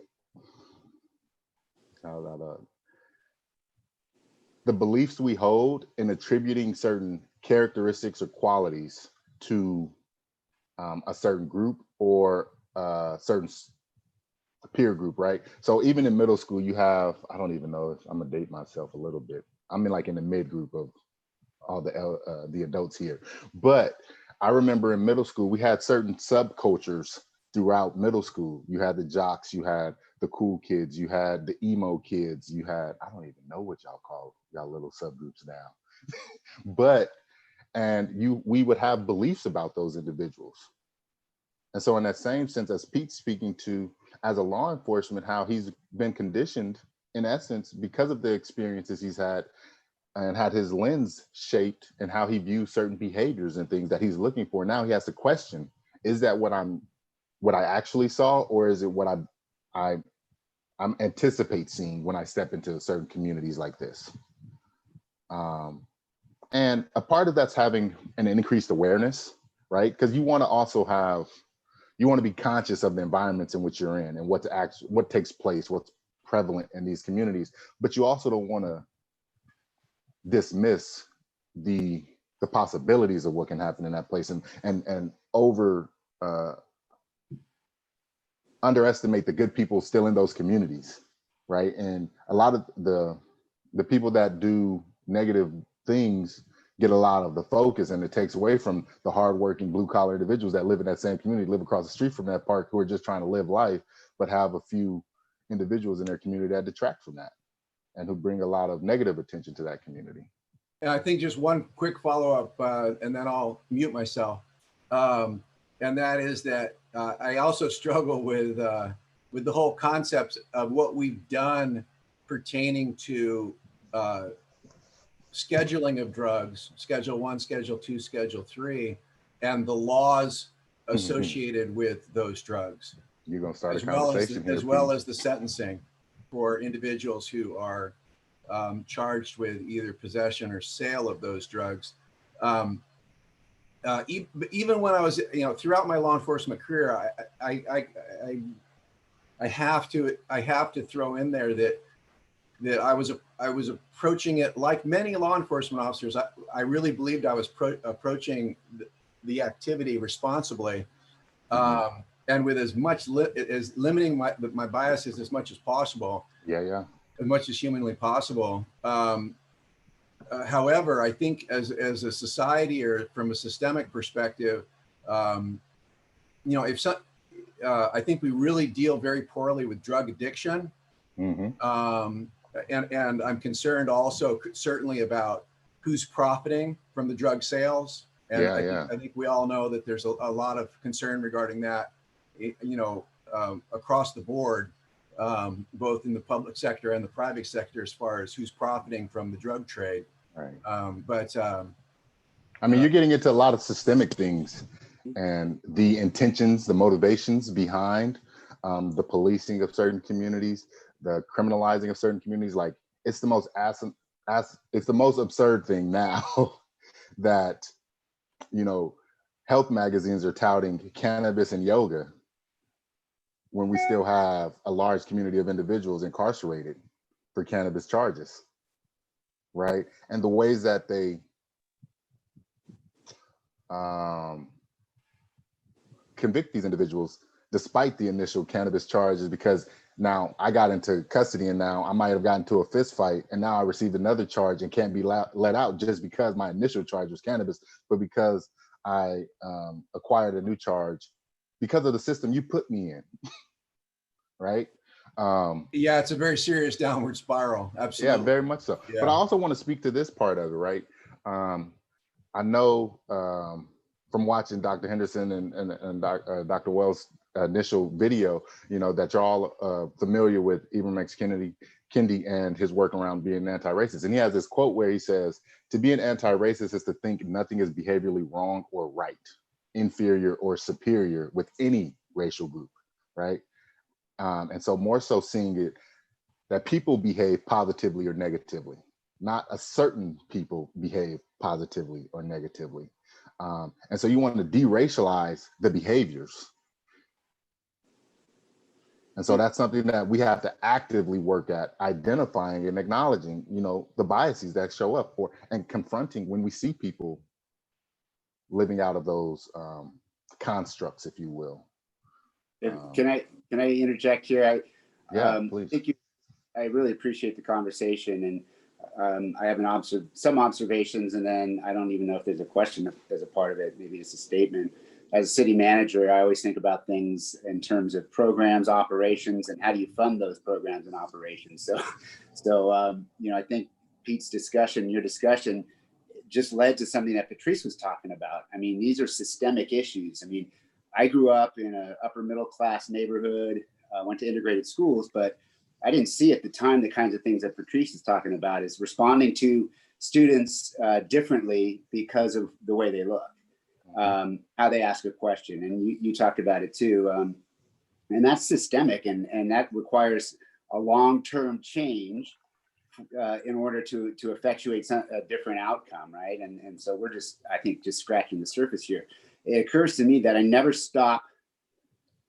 beliefs we hold in attributing certain characteristics or qualities to a certain group or a certain peer group, right? So even in middle school, you have, I don't even know if I'm gonna date myself a little bit. I'm in like in the mid group of all the adults here. But I remember in middle school, we had certain subcultures throughout middle school. You had the jocks, you had the cool kids, you had the emo kids, you had, I don't even know what y'all call y'all little subgroups now. But, we would have beliefs about those individuals. And so in that same sense, as Pete's speaking to, as a law enforcement, how he's been conditioned in essence because of the experiences he's had and had his lens shaped and how he views certain behaviors and things that he's looking for. Now he has to question, is that what I actually saw, or is it what I'm anticipate seeing when I step into certain communities like this? And a part of that's having an increased awareness, right? Because you want to be conscious of the environments in which you're in and what takes place, what's prevalent in these communities. But you also don't want to dismiss the possibilities of what can happen in that place and underestimate the good people still in those communities, right? And a lot of the people that do negative things get a lot of the focus, and it takes away from the hardworking blue collar individuals that live in that same community, live across the street from that park, who are just trying to live life, but have a few individuals in their community that detract from that and who bring a lot of negative attention to that community. And I think just one quick follow-up, and then I'll mute myself. And that is that I also struggle with the whole concept of what we've done pertaining to scheduling of drugs, Schedule 1, Schedule 2, Schedule 3, and the laws associated with those drugs. You're going to start a conversation here, as well as the sentencing for individuals who are charged with either possession or sale of those drugs. Even when I was, throughout my law enforcement career, I have to throw in there that I was approaching it like many law enforcement officers. I really believed I was approaching the activity responsibly, and with as much as limiting my biases as much as possible. Yeah. As much as humanly possible. However, I think as a society or from a systemic perspective, I think we really deal very poorly with drug addiction. And I'm concerned also certainly about who's profiting from the drug sales. And I think we all know that there's a lot of concern regarding that, across the board, both in the public sector and the private sector, as far as who's profiting from the drug trade. Right. You're getting into a lot of systemic things and the intentions, the motivations behind the policing of certain communities, the criminalizing of certain communities. Like it's the most it's the most absurd thing now that, health magazines are touting cannabis and yoga when we still have a large community of individuals incarcerated for cannabis charges, right? And the ways that they convict these individuals despite the initial cannabis charges, because now I got into custody and now I might have gotten into a fist fight and now I received another charge and can't be let out just because my initial charge was cannabis, but because I acquired a new charge because of the system you put me in. Right? Yeah, it's a very serious downward spiral. Absolutely. Yeah, very much so. Yeah. But I also want to speak to this part of it, right? I know from watching Dr. Henderson and Dr. Wells' initial video, that you're all familiar with Ibram X. Kendi and his work around being anti-racist. And he has this quote where he says, "To be an anti-racist is to think nothing is behaviorally wrong or right." inferior or superior with any racial group, right? And so more so seeing it that people behave positively or negatively, not a certain people behave positively or negatively. And so you want to deracialize the behaviors. And so that's something that we have to actively work at identifying and acknowledging, you know, the biases that show up for and confronting when we see people living out of those constructs, if you will. Can I interject here? Please. I really appreciate the conversation, and I have some observations, and then I don't even know if there's a question as a part of it. Maybe it's a statement. As a city manager, I always think about things in terms of programs, operations, and how do you fund those programs and operations. So you know, I think Pete's discussion, your discussion, just led to something that Patrice was talking about. I mean, these are systemic issues. I mean, I grew up in an upper middle class neighborhood, went to integrated schools, but I didn't see at the time the kinds of things that Patrice is talking about, is responding to students differently because of the way they look, how they ask a question. And you talked about it too. And that's systemic, and that requires a long-term change in order to effectuate a different outcome, right? And so we're just, I think, just scratching the surface here. It occurs to me that I never stop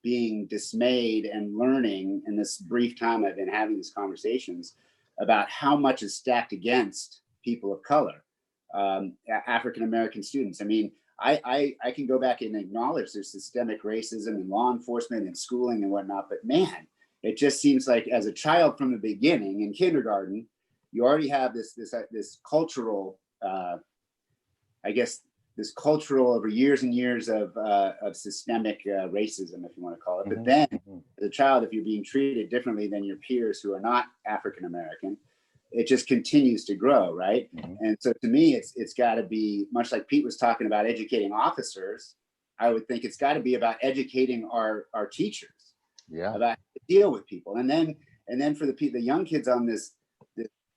being dismayed and learning in this brief time I've been having these conversations about how much is stacked against people of color, African-American students. I mean, I can go back and acknowledge there's systemic racism in law enforcement and schooling and whatnot, but man, it just seems like as a child from the beginning in kindergarten, you already have this cultural, I guess, this cultural over years and years of systemic racism, if you want to call it. But then as a child, if you're being treated differently than your peers who are not African-American, it just continues to grow, right? And so to me, it's got to be, much like Pete was talking about educating officers, I would think it's got to be about educating our teachers, about how to deal with people. And then for the young kids on this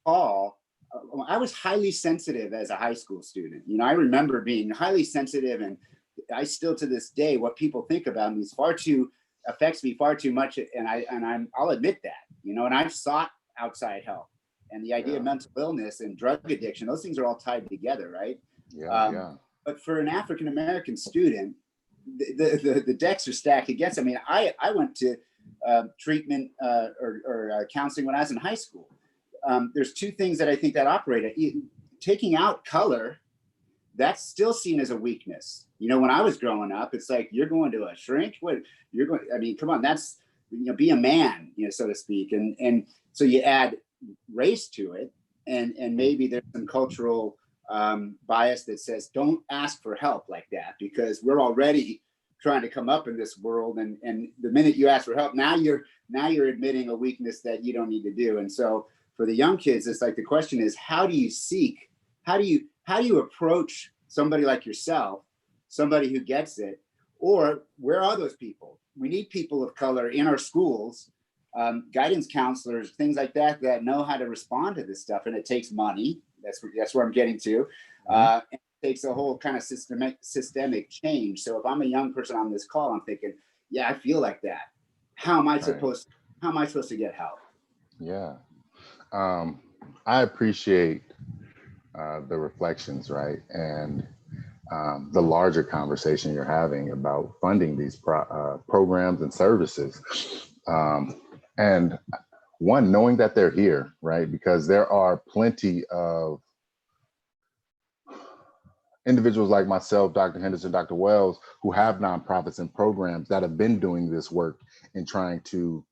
call, I was highly sensitive as a high school student. You know, I remember being highly sensitive, and I still to this day, what people think about me affects me far too much. And I'll admit that, you know, and I've sought outside help, and the idea of mental illness and drug addiction, those things are all tied together, right? But for an African-American student, the decks are stacked against. I mean, I went to treatment or counseling when I was in high school. There's two things that I think that operate. Taking out color, that's still seen as a weakness. You know, when I was growing up, it's like, you're going to a shrink? What you're going? I mean, come on, that's, you know, be a man, you know, so to speak. And so you add race to it, and maybe there's some cultural bias that says don't ask for help like that, because we're already trying to come up in this world, and the minute you ask for help, now you're admitting a weakness that you don't need to do. And so for the young kids, it's like, the question is, how do you approach somebody like yourself, somebody who gets it, or where are those people? We need people of color in our schools, guidance counselors, things like that know how to respond to this stuff. And it takes money. That's where I'm getting to. And it takes a whole kind of systemic change. So if I'm a young person on this call, I'm thinking, yeah, I feel like that. How am I supposed to get help? Yeah. I appreciate the reflections, right? And the larger conversation you're having about funding these programs and services. And one, knowing that they're here, right? Because there are plenty of individuals like myself, Dr. Henderson, Dr. Wells, who have nonprofits and programs that have been doing this work in trying to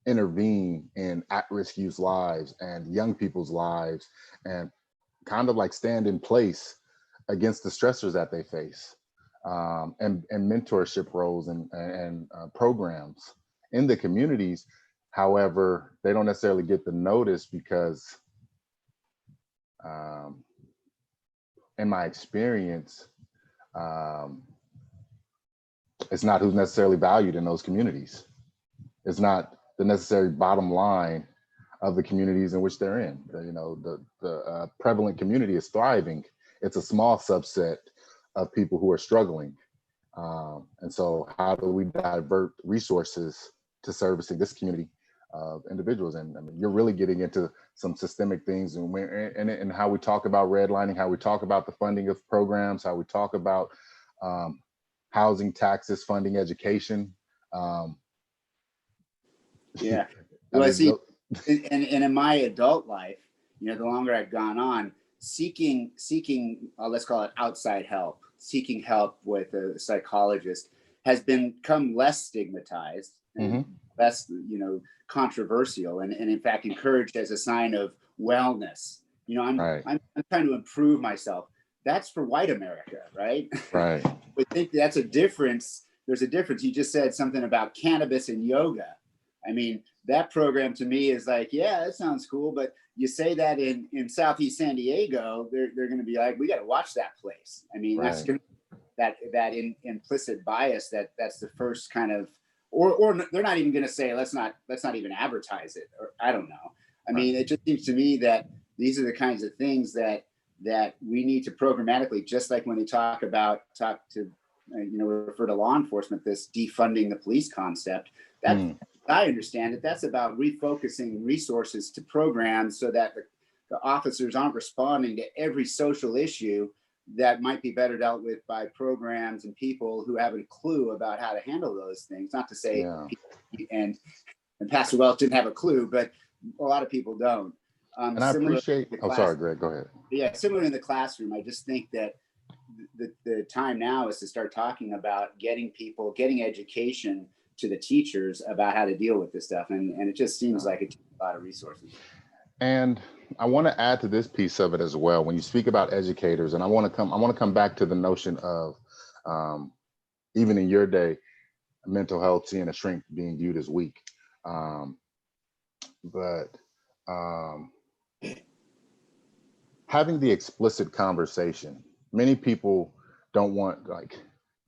intervene in at-risk youth lives and young people's lives, and kind of like stand in place against the stressors that they face, and mentorship roles and programs in the communities. However, they don't necessarily get the notice because in my experience, it's not who's necessarily valued in those communities. It's not the necessary bottom line of the communities in which they're in. You know, the prevalent community is thriving. It's a small subset of people who are struggling. And so how do we divert resources to servicing this community of individuals? And I mean, you're really getting into some systemic things and how we talk about redlining, how we talk about the funding of programs, how we talk about housing, taxes, funding education. Yeah. Well, I see, and in my adult life, you know, the longer I've gone on, seeking, let's call it outside help, seeking help with a psychologist has become less stigmatized and less, you know, controversial, and in fact encouraged as a sign of wellness. You know, I'm trying to improve myself. That's for white America, right? Right. I think that's a difference. There's a difference. You just said something about cannabis and yoga. I mean, that program to me is like, yeah, that sounds cool. But you say that in Southeast San Diego, they're going to be like, we got to watch that place. I mean, that's going to, that implicit bias that's the first kind of, or they're not even going to say, let's not even advertise it. Or I don't know. I mean, it just seems to me that these are the kinds of things that we need to programmatically, just like when they talk to, you know, refer to law enforcement, this defunding the police concept. That I understand it. That's about refocusing resources to programs so that the officers aren't responding to every social issue that might be better dealt with by programs and people who have a clue about how to handle those things. Not to say, and Pastor Welch didn't have a clue, but a lot of people don't. And I appreciate, sorry, Greg, go ahead. Yeah, similar in the classroom, I just think that the time now is to start talking about getting education to the teachers about how to deal with this stuff. And it just seems like it takes a lot of resources. And I want to add to this piece of it as well. When you speak about educators, and I want to come back to the notion of, even in your day, mental health, seeing a shrink being viewed as weak. Having the explicit conversation, many people don't want, like,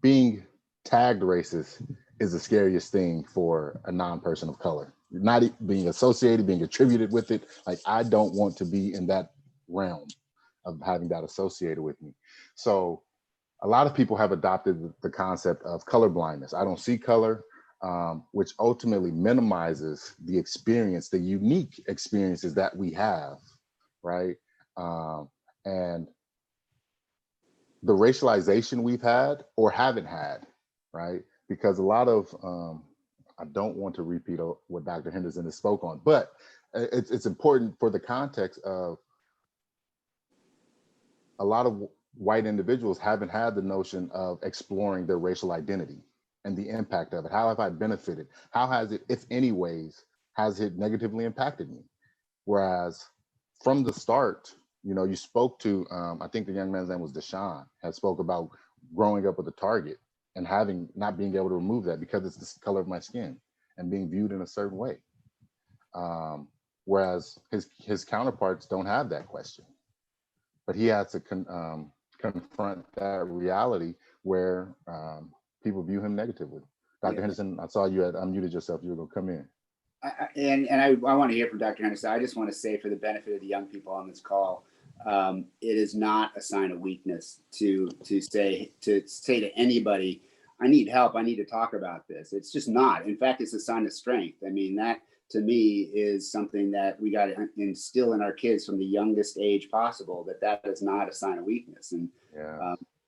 being tagged racist is the scariest thing for a non-person of color. Not being associated, being attributed with it. Like, I don't want to be in that realm of having that associated with me. So a lot of people have adopted the concept of color blindness. I don't see color, which ultimately minimizes the experience, the unique experiences that we have, right? And the racialization we've had or haven't had, right? Because a lot of, I don't want to repeat what Dr. Henderson has spoke on, but it's important for the context of a lot of white individuals haven't had the notion of exploring their racial identity and the impact of it. How have I benefited? How has it, if any ways, has it negatively impacted me? Whereas from the start, you know, you spoke to, I think the young man's name was Deshaun, had spoke about growing up with a target and not being able to remove that because it's the color of my skin and being viewed in a certain way. Whereas his counterparts don't have that question, but he had to confront that reality where people view him negatively. Dr. Henderson, I saw you had unmuted yourself. You were gonna come in. I want to hear from Dr. Henderson. I just want to say, for the benefit of the young people on this call, it is not a sign of weakness to say to anybody, I need help, I need to talk about this. It's just not. In fact, it's a sign of strength. I mean, that to me is something that we got to instill in our kids from the youngest age possible, that is not a sign of weakness. And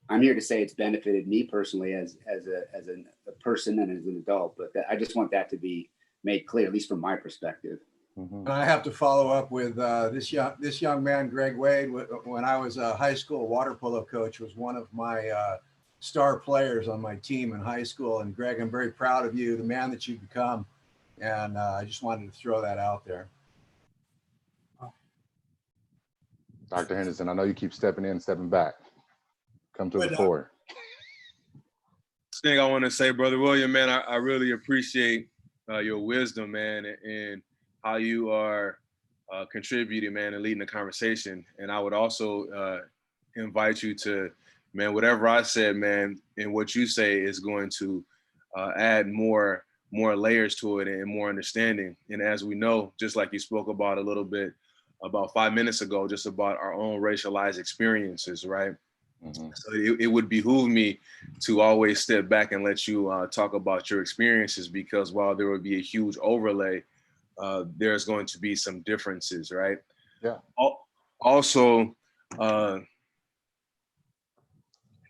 I'm here to say it's benefited me personally as a person and as an adult, but I just want that to be made clear, at least from my perspective. And I have to follow up with this young man, Greg Wade. When I was a high school water polo coach, was one of my star players on my team in high school. And Greg, I'm very proud of you, the man that you've become. And I just wanted to throw that out there. Dr. Henderson, I know you keep stepping in, stepping back. Come to the fore. Thing I want to say, Brother William, man, I really appreciate your wisdom, man, and how you are contributing, man, and leading the conversation. And I would also invite you to, man, whatever I said, man, and what you say is going to add more layers to it and more understanding. And as we know, just like you spoke about a little bit about 5 minutes ago, just about our own racialized experiences, right? So it would behoove me to always step back and let you talk about your experiences, because while there would be a huge overlay, there's going to be some differences, right? Yeah. Also,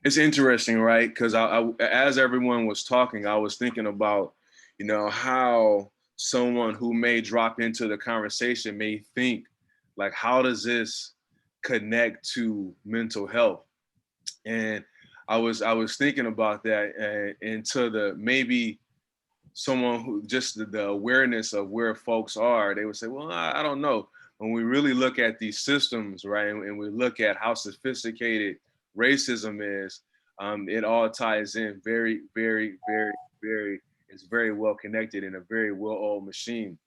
it's interesting, right? Because as everyone was talking, I was thinking about, you know, how someone who may drop into the conversation may think, like, how does this connect to mental health? And I was thinking about that, and to the maybe someone who just the awareness of where folks are, they would say, well, I don't know. When we really look at these systems, right, and we look at how sophisticated racism is, it all ties in very, very, very, very, it's very well connected in a very well-oiled machine.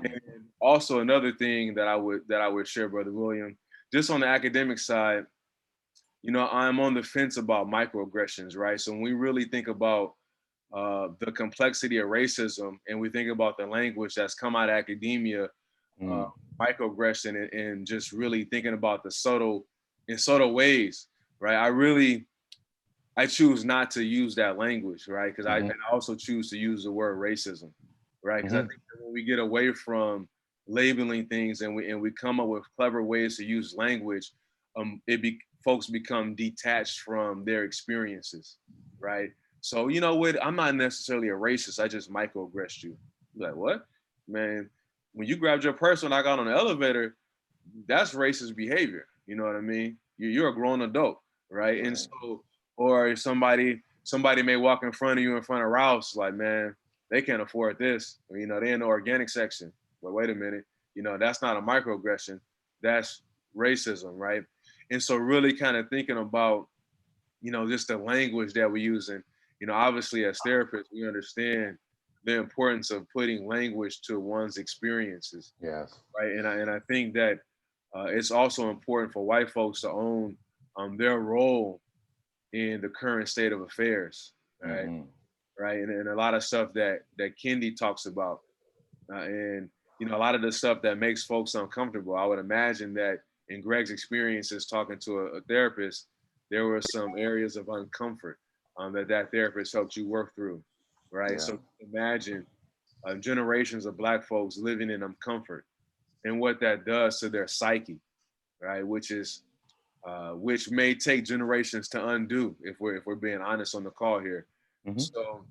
And also another thing that I would share, Brother William, just on the academic side, you know, I'm on the fence about microaggressions, right? So when we really think about the complexity of racism, and we think about the language that's come out of academia, microaggression, and just really thinking about the subtle ways, right? I choose not to use that language, right? Because I also choose to use the word racism, right? Because I think that when we get away from labeling things and we come up with clever ways to use language, folks become detached from their experiences, right? So, you know what? I'm not necessarily a racist. I just microaggressed you. You're like, what? Man, when you grabbed your purse when I got on the elevator, that's racist behavior. You know what I mean? You're a grown adult, right? And so, or somebody may walk in front of you in front of Ralph's, like, man, they can't afford this. Or, you know, they're in the organic section. But wait a minute, you know, that's not a microaggression. That's racism, right? And so really kind of thinking about, you know, just the language that we use. And, you know, obviously as therapists, we understand the importance of putting language to one's experiences. Yes. Right. And I think that it's also important for white folks to own their role in the current state of affairs. Right. Right. And a lot of stuff that Kendi talks about. And, you know, a lot of the stuff that makes folks uncomfortable. I would imagine that in Greg's experiences talking to a therapist, there were some areas of uncomfort that therapist helped you work through, right? Yeah. So imagine generations of Black folks living in uncomfort and what that does to their psyche, right? Which may take generations to undo, if we're being honest on the call here. So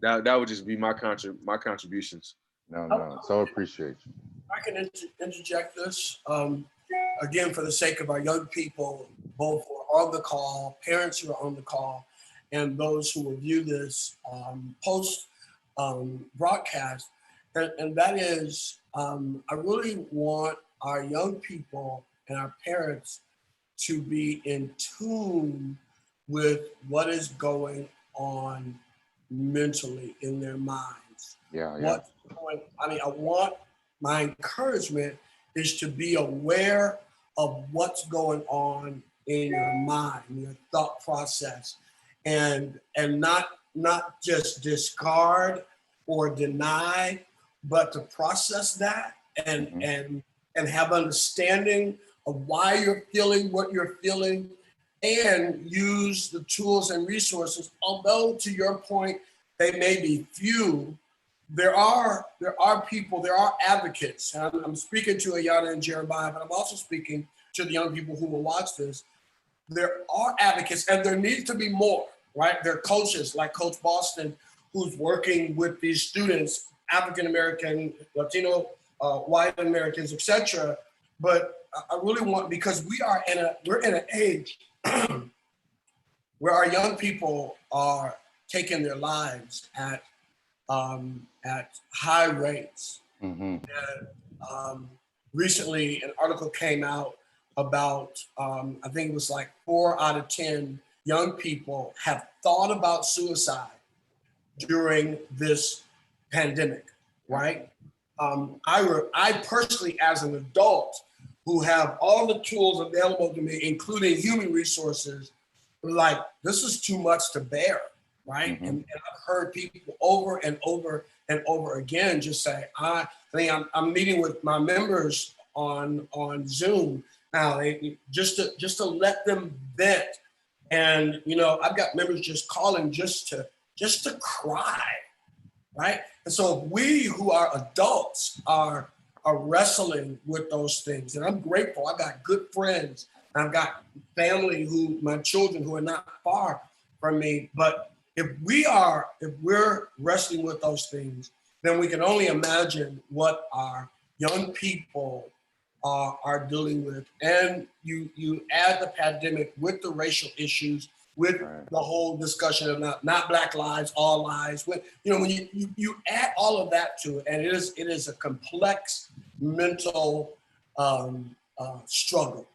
that would just be my contributions. No, so appreciate you. I can interject this. Again, for the sake of our young people, both who are on the call, parents who are on the call, and those who will view this post broadcast, and that is, I really want our young people and our parents to be in tune with what is going on mentally in their minds. What's going, I want my encouragement is to be aware of what's going on in your mind, your thought process, and not just discard or deny, but to process that and have understanding of why you're feeling what you're feeling, and use the tools and resources. Although, to your point, they may be few, there are people, there are advocates. And I'm speaking to Ayana and Jeremiah, but I'm also speaking to the young people who will watch this. There are advocates, and there needs to be more, right? There are coaches like Coach Boston, who's working with these students, African-American, Latino, white Americans, etc. But I really want, because we're in an age where our young people are taking their lives at high rates. And, recently, an article came out about, I think it was like 4 out of 10 young people have thought about suicide during this pandemic, right? I personally, as an adult who have all the tools available to me, including human resources, like, this is too much to bear, right? And I've heard people over and over and over again just say, I think I'm meeting with my members on Zoom now, just to let them vent And, you know, I've got members just calling just to cry, right? And so we who are adults are wrestling with those things. And I'm grateful. I've got good friends. I've got family my children who are not far from me. But if we're wrestling with those things, then we can only imagine what our young people are dealing with. And you add the pandemic with the racial issues, with the whole discussion of not Black lives, all lives. When you add all of that to it, and it is a complex mental struggle.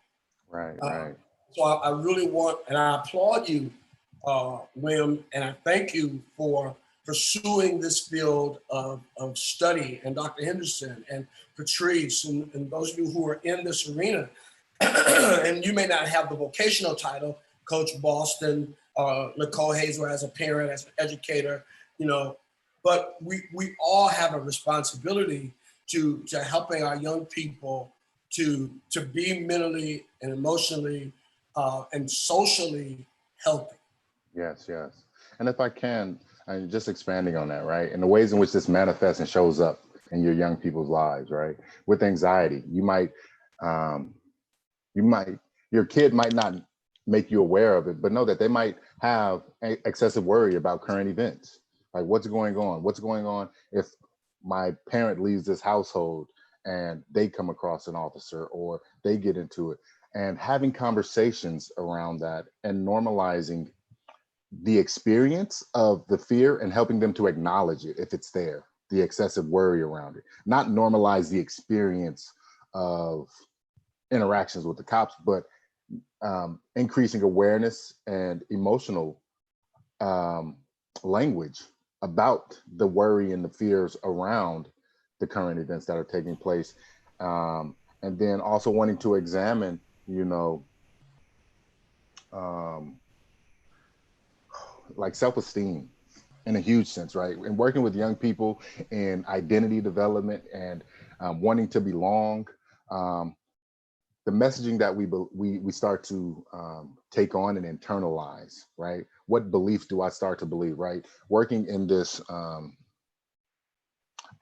Right. So I really want, and I applaud you, William, and I thank you for pursuing this field of study, and Dr. Henderson and Patrice and those of you who are in this arena. And you may not have the vocational title, Coach Boston, Nicole Hazel as a parent, as an educator, you know, but we all have a responsibility to helping our young people to be mentally and emotionally and socially healthy. Yes. And if I can, I'm just expanding on that, right? And the ways in which this manifests and shows up in your young people's lives, right? With anxiety, your kid might not make you aware of it, but know that they might have excessive worry about current events. Like what's going on if my parent leaves this household and they come across an officer or they get into it, and having conversations around that and normalizing the experience of the fear and helping them to acknowledge it if it's there, the excessive worry around it. Not normalize the experience of interactions with the cops, but increasing awareness and emotional language about the worry and the fears around the current events that are taking place. And then also wanting to examine, like self-esteem in a huge sense, right? And working with young people in identity development and wanting to belong. The messaging that we start to take on and internalize, right? What belief do I start to believe, right? Working in this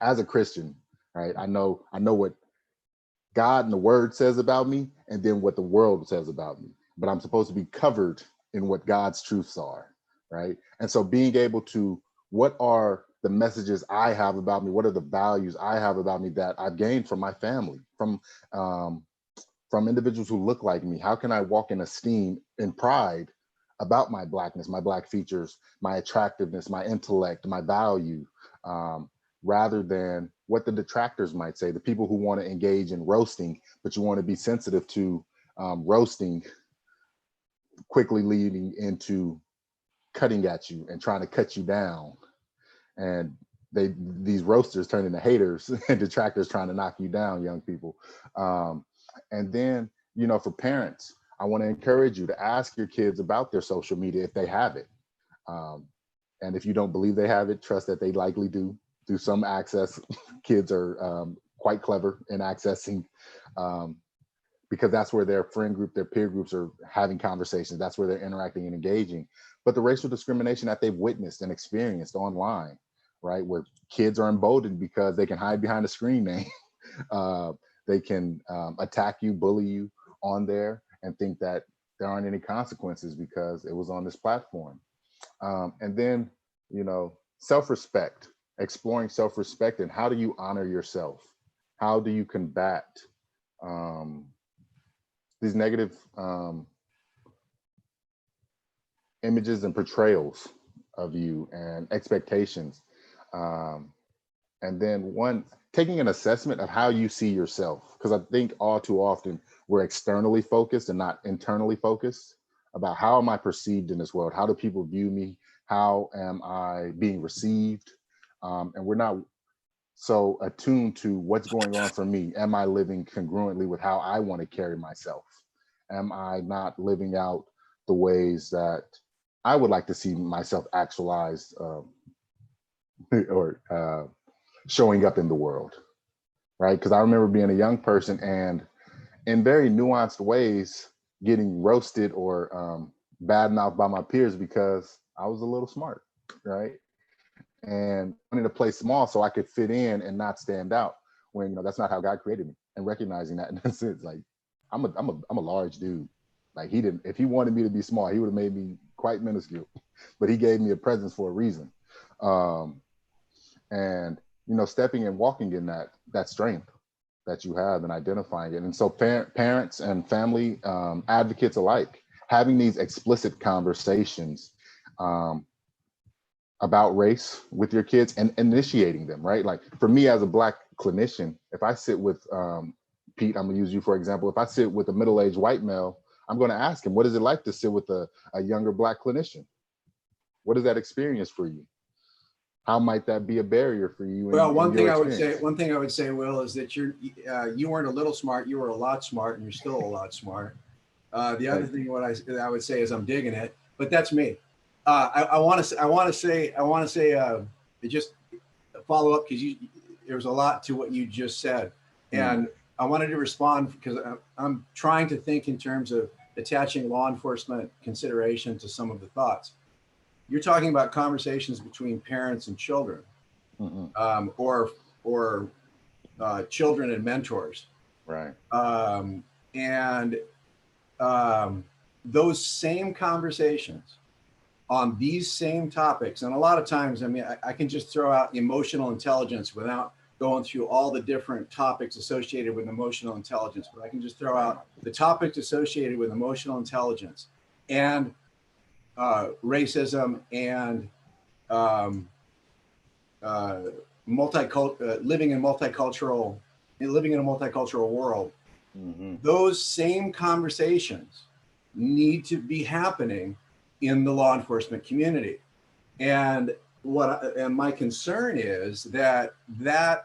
as a Christian, right? I know what God and the Word says about me, and then what the world says about me. But I'm supposed to be covered in what God's truths are, right? And so being able to, what are the messages I have about me? What are the values I have about me that I've gained from my family, from individuals who look like me? How can I walk in esteem and pride about my Blackness, my Black features, my attractiveness, my intellect, my value, rather than what the detractors might say, the people who want to engage in roasting, but you want to be sensitive to roasting quickly leading into cutting at you and trying to cut you down. And these roasters turn into haters and detractors trying to knock you down, young people. And then, for parents, I want to encourage you to ask your kids about their social media if they have it. And if you don't believe they have it, trust that they likely do through some access. Kids are quite clever in accessing, because that's where their friend group, their peer groups are having conversations. That's where they're interacting and engaging. But the racial discrimination that they've witnessed and experienced online, right, where kids are emboldened because they can hide behind a screen name. They can attack you, bully you on there, and think that there aren't any consequences because it was on this platform. And then, self-respect, exploring self-respect, and how do you honor yourself? How do you combat these negative images and portrayals of you and expectations? And then taking an assessment of how you see yourself, because I think all too often we're externally focused and not internally focused about how am I perceived in this world? How do people view me? How am I being received? And we're not so attuned to what's going on for me. Am I living congruently with how I want to carry myself? Am I not living out the ways that I would like to see myself actualized or showing up in the world, right? Because I remember being a young person and in very nuanced ways getting roasted or badmouthed by my peers because I was a little smart, right? And wanted to play small so I could fit in and not stand out when, you know, that's not how God created me. And recognizing that in that sense, like I'm a large dude. Like he didn't, if he wanted me to be small, he would have made me quite minuscule, but he gave me a presence for a reason. And, you know, stepping and walking in that strength that you have and identifying it. And so parents and family advocates alike, having these explicit conversations about race with your kids and initiating them, right? Like for me as a Black clinician, if I sit with, Pete, I'm gonna use you for example, if I sit with a middle-aged white male, I'm gonna ask him, what is it like to sit with a younger Black clinician? What is that experience for you? How might that be a barrier for you? Well, one thing I would say, Will, is that you weren't a little smart, you were a lot smart, and you're still a lot smart. The other thing I would say is I'm digging it, but that's me. I want to say just follow up because there's a lot to what you just said, and I wanted to respond because I'm trying to think in terms of attaching law enforcement consideration to some of the thoughts. You're talking about conversations between parents and children, or children and mentors, right? And those same conversations on these same topics, and a lot of times, I mean, I can just throw out emotional intelligence without going through all the different topics associated with emotional intelligence, but I can just throw out the topics associated with emotional intelligence and racism and living in a multicultural world. Those same conversations need to be happening in the law enforcement community. And my concern is that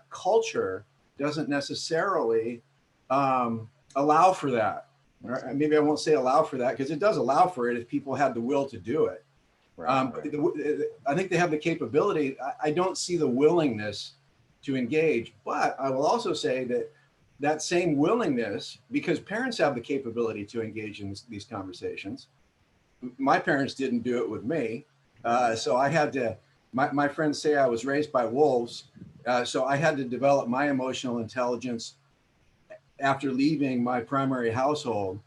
culture doesn't necessarily allow for that. Or maybe I won't say allow for that, because it does allow for it if people had the will to do it. I think they have the capability. I don't see the willingness to engage, but I will also say that same willingness, because parents have the capability to engage in these conversations. My parents didn't do it with me. So I had to, my friends say I was raised by wolves. So I had to develop my emotional intelligence after leaving my primary household.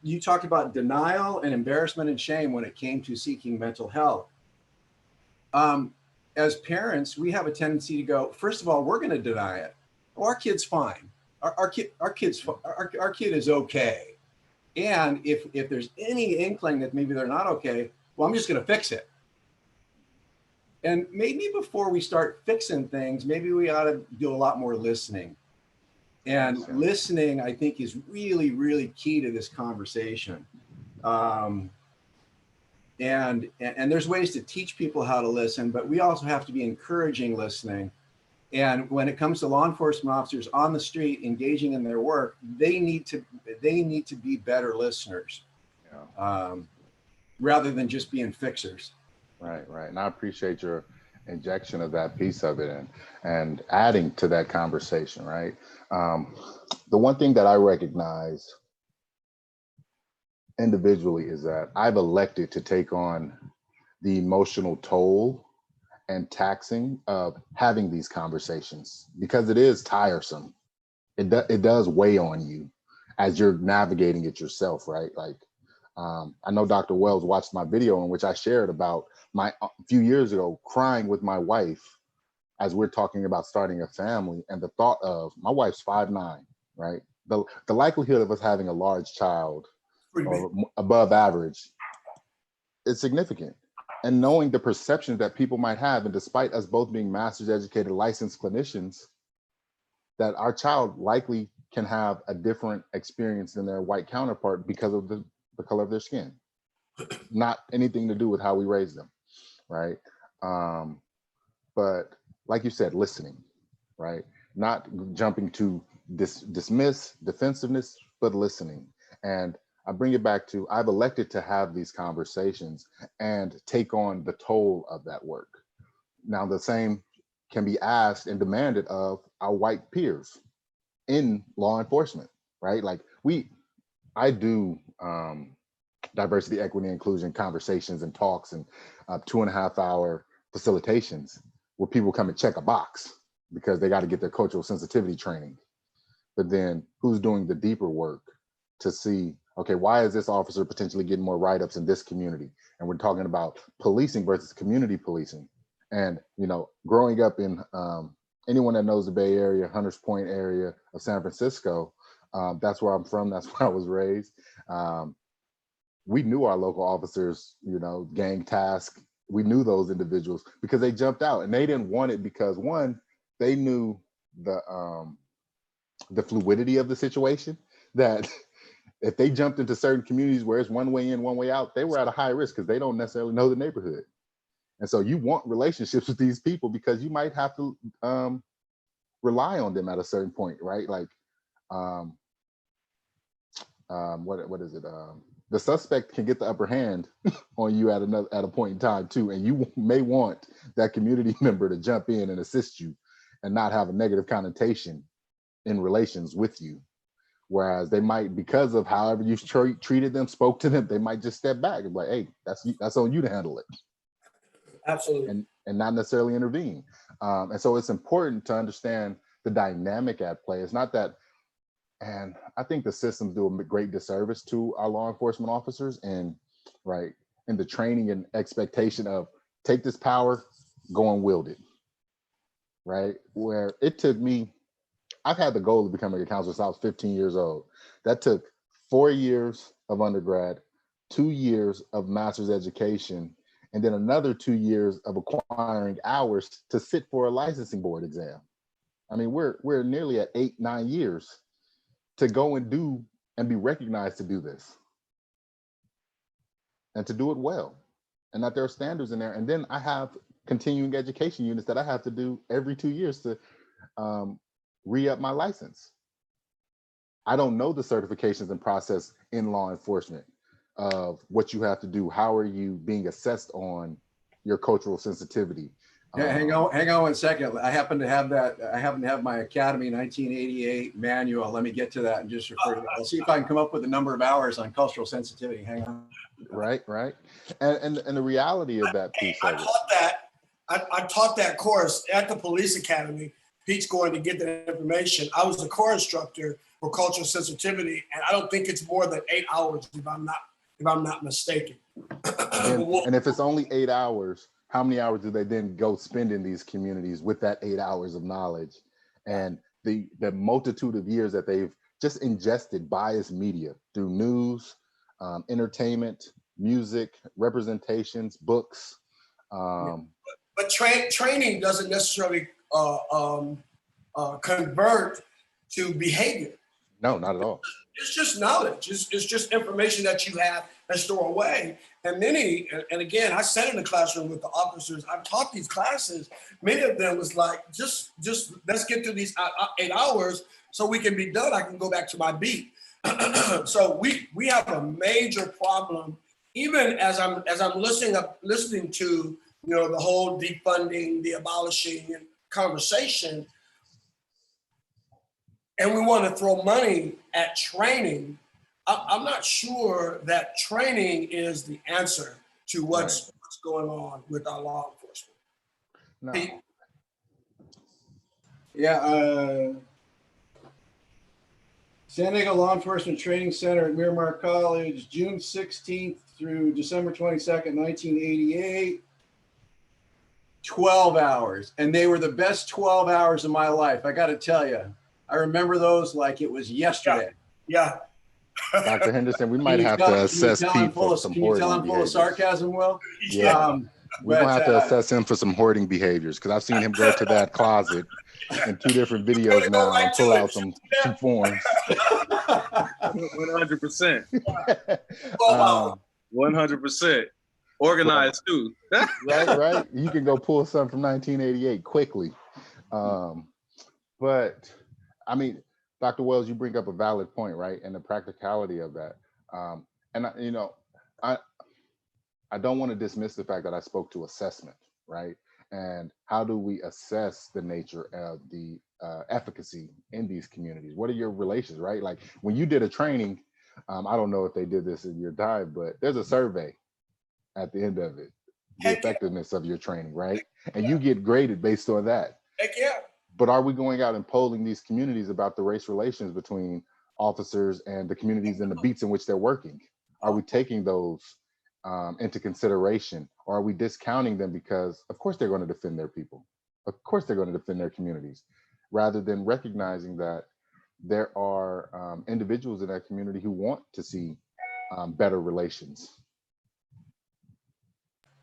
You talked about denial and embarrassment and shame when it came to seeking mental health. As parents, we have a tendency to go, first of all, we're going to deny it. Oh, our kid's fine. Our kid is okay. And if there's any inkling that maybe they're not okay, well, I'm just going to fix it. And maybe before we start fixing things, maybe we ought to do a lot more listening. And listening, I think, is really, really key to this conversation. And there's ways to teach people how to listen, but we also have to be encouraging listening. And when it comes to law enforcement officers on the street engaging in their work, they need to be better listeners, rather than just being fixers. Right. And I appreciate your injection of that piece of it and adding to that conversation, right? The one thing that I recognize individually is that I've elected to take on the emotional toll and taxing of having these conversations, because it is tiresome. It does weigh on you as you're navigating it yourself, right? Like, I know Dr. Wells watched my video in which I shared about a few years ago crying with my wife as we're talking about starting a family, and the thought of, my wife's 5'9", right? The likelihood of us having a large child or above average is significant. And knowing the perceptions that people might have, and despite us both being master's educated licensed clinicians, that our child likely can have a different experience than their white counterpart because of the color of their skin. Not anything to do with how we raise them, right? But like you said, listening, right? Not jumping to dismiss, defensiveness, but listening. And I bring it back to, I've elected to have these conversations and take on the toll of that work. Now, the same can be asked and demanded of our white peers in law enforcement, right? Like I do diversity, equity, inclusion conversations and talks and 2.5-hour facilitations where people come and check a box because they got to get their cultural sensitivity training. But then who's doing the deeper work to see, okay, why is this officer potentially getting more write-ups in this community? And we're talking about policing versus community policing. And, you know, growing up in anyone that knows the Bay Area, Hunters Point area of San Francisco, that's where I'm from, that's where I was raised. We knew our local officers, you know, gang task. We knew those individuals because they jumped out, and they didn't want it because, one, they knew the fluidity of the situation, that if they jumped into certain communities where it's one way in, one way out, they were at a high risk because they don't necessarily know the neighborhood. And so you want relationships with these people because you might have to rely on them at a certain point, right? Like, what is it? The suspect can get the upper hand on you at a point in time too, and you may want that community member to jump in and assist you, and not have a negative connotation in relations with you. Whereas they might, because of however you treated them, spoke to them, they might just step back and be like, hey, that's on you to handle it. Absolutely. And not necessarily intervene. And so it's important to understand the dynamic at play. It's not that, and I think the systems do a great disservice to our law enforcement officers, and right in the training and expectation of take this power, go and wield it. Right, where it took me, I've had the goal of becoming a counselor since I was 15 years old. That took 4 years of undergrad, 2 years of master's education, and then another 2 years of acquiring hours to sit for a licensing board exam. I mean, we're nearly at 8-9 years to go and do and be recognized to do this, and to do it well, and that there are standards in there. And then I have continuing education units that I have to do every 2 years to re-up my license. I don't know the certifications and process in law enforcement of what you have to do. How are you being assessed on your cultural sensitivity? Yeah, hang on 1 second. I happen to have that. I happen to have my Academy 1988 manual. Let me get to that and just refer to it. I'll see if I can come up with a number of hours on cultural sensitivity. Hang on. Right. And the reality of that piece of it. I taught that course at the police academy. Pete's going to get that information. I was the core instructor for cultural sensitivity, and I don't think it's more than 8 hours if I'm not mistaken. And if it's only 8 hours, how many hours do they then go spend in these communities with that 8 hours of knowledge, and the multitude of years that they've just ingested biased media through news, entertainment, music, representations, books. But training doesn't necessarily convert to behavior. No, not at all. It's just knowledge. It's just information that you have and store away. And many, and again, I sat in the classroom with the officers. I've taught these classes. Many of them was like, just let's get through these 8 hours so we can be done. I can go back to my beat. So we have a major problem. Even as I'm listening to, you know, the whole defunding, the abolishing conversation, and we want to throw money at training, I'm not sure that training is the answer to what's going on with our law enforcement. No. Pete? Yeah, San Diego Law Enforcement Training Center at Miramar College, June 16th through December 22nd, 1988. 12 hours. And they were the best 12 hours of my life. I got to tell you, I remember those like it was yesterday. Yeah. Dr. Henderson, we might have to assess Pete for some hoarding behaviors. Can you tell him full of sarcasm, Will? Yeah. We're going to have to assess him for some hoarding behaviors, because I've seen him go to that closet in 2 different videos now and pull out some forms. 100%. 100%. Organized too. right. You can go pull something from 1988 quickly. But I mean, Dr. Wells, you bring up a valid point, right? And the practicality of that. I don't want to dismiss the fact that I spoke to assessment, right? And how do we assess the nature of the efficacy in these communities? What are your relations, right? Like when you did a training, I don't know if they did this in your time, but there's a survey at the end of it, the Heck yeah. effectiveness of your training, right? And you get graded based on that. Heck yeah. But are we going out and polling these communities about the race relations between officers and the communities and the beats in which they're working? Are we taking those into consideration, or are we discounting them because, of course, they're going to defend their people? Of course, they're going to defend their communities, rather than recognizing that there are individuals in that community who want to see better relations.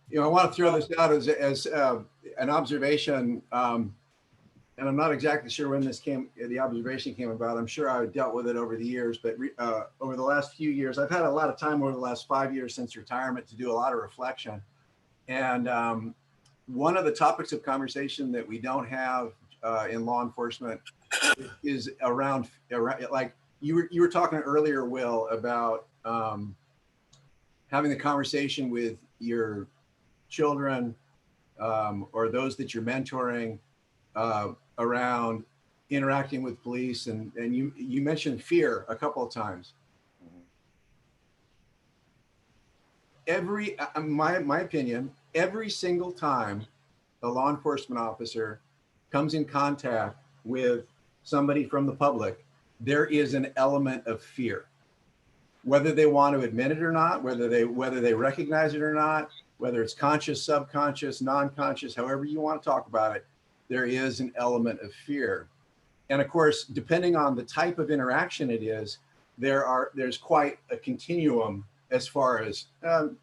You know, I want to throw this out as an observation, and I'm not exactly sure when the observation came about. I'm sure I dealt with it over the years, but over the last few years, I've had a lot of time over the last 5 years since retirement to do a lot of reflection. And one of the topics of conversation that we don't have in law enforcement is around like you were talking earlier, Will, about having the conversation with your children or those that you're mentoring around interacting with police, and you mentioned fear a couple of times. My opinion, every single time a law enforcement officer comes in contact with somebody from the public, there is an element of fear, whether they want to admit it or not, whether they recognize it or not, whether it's conscious, subconscious, non-conscious, however you want to talk about it, there is an element of fear. And of course, depending on the type of interaction it is, there's quite a continuum as far as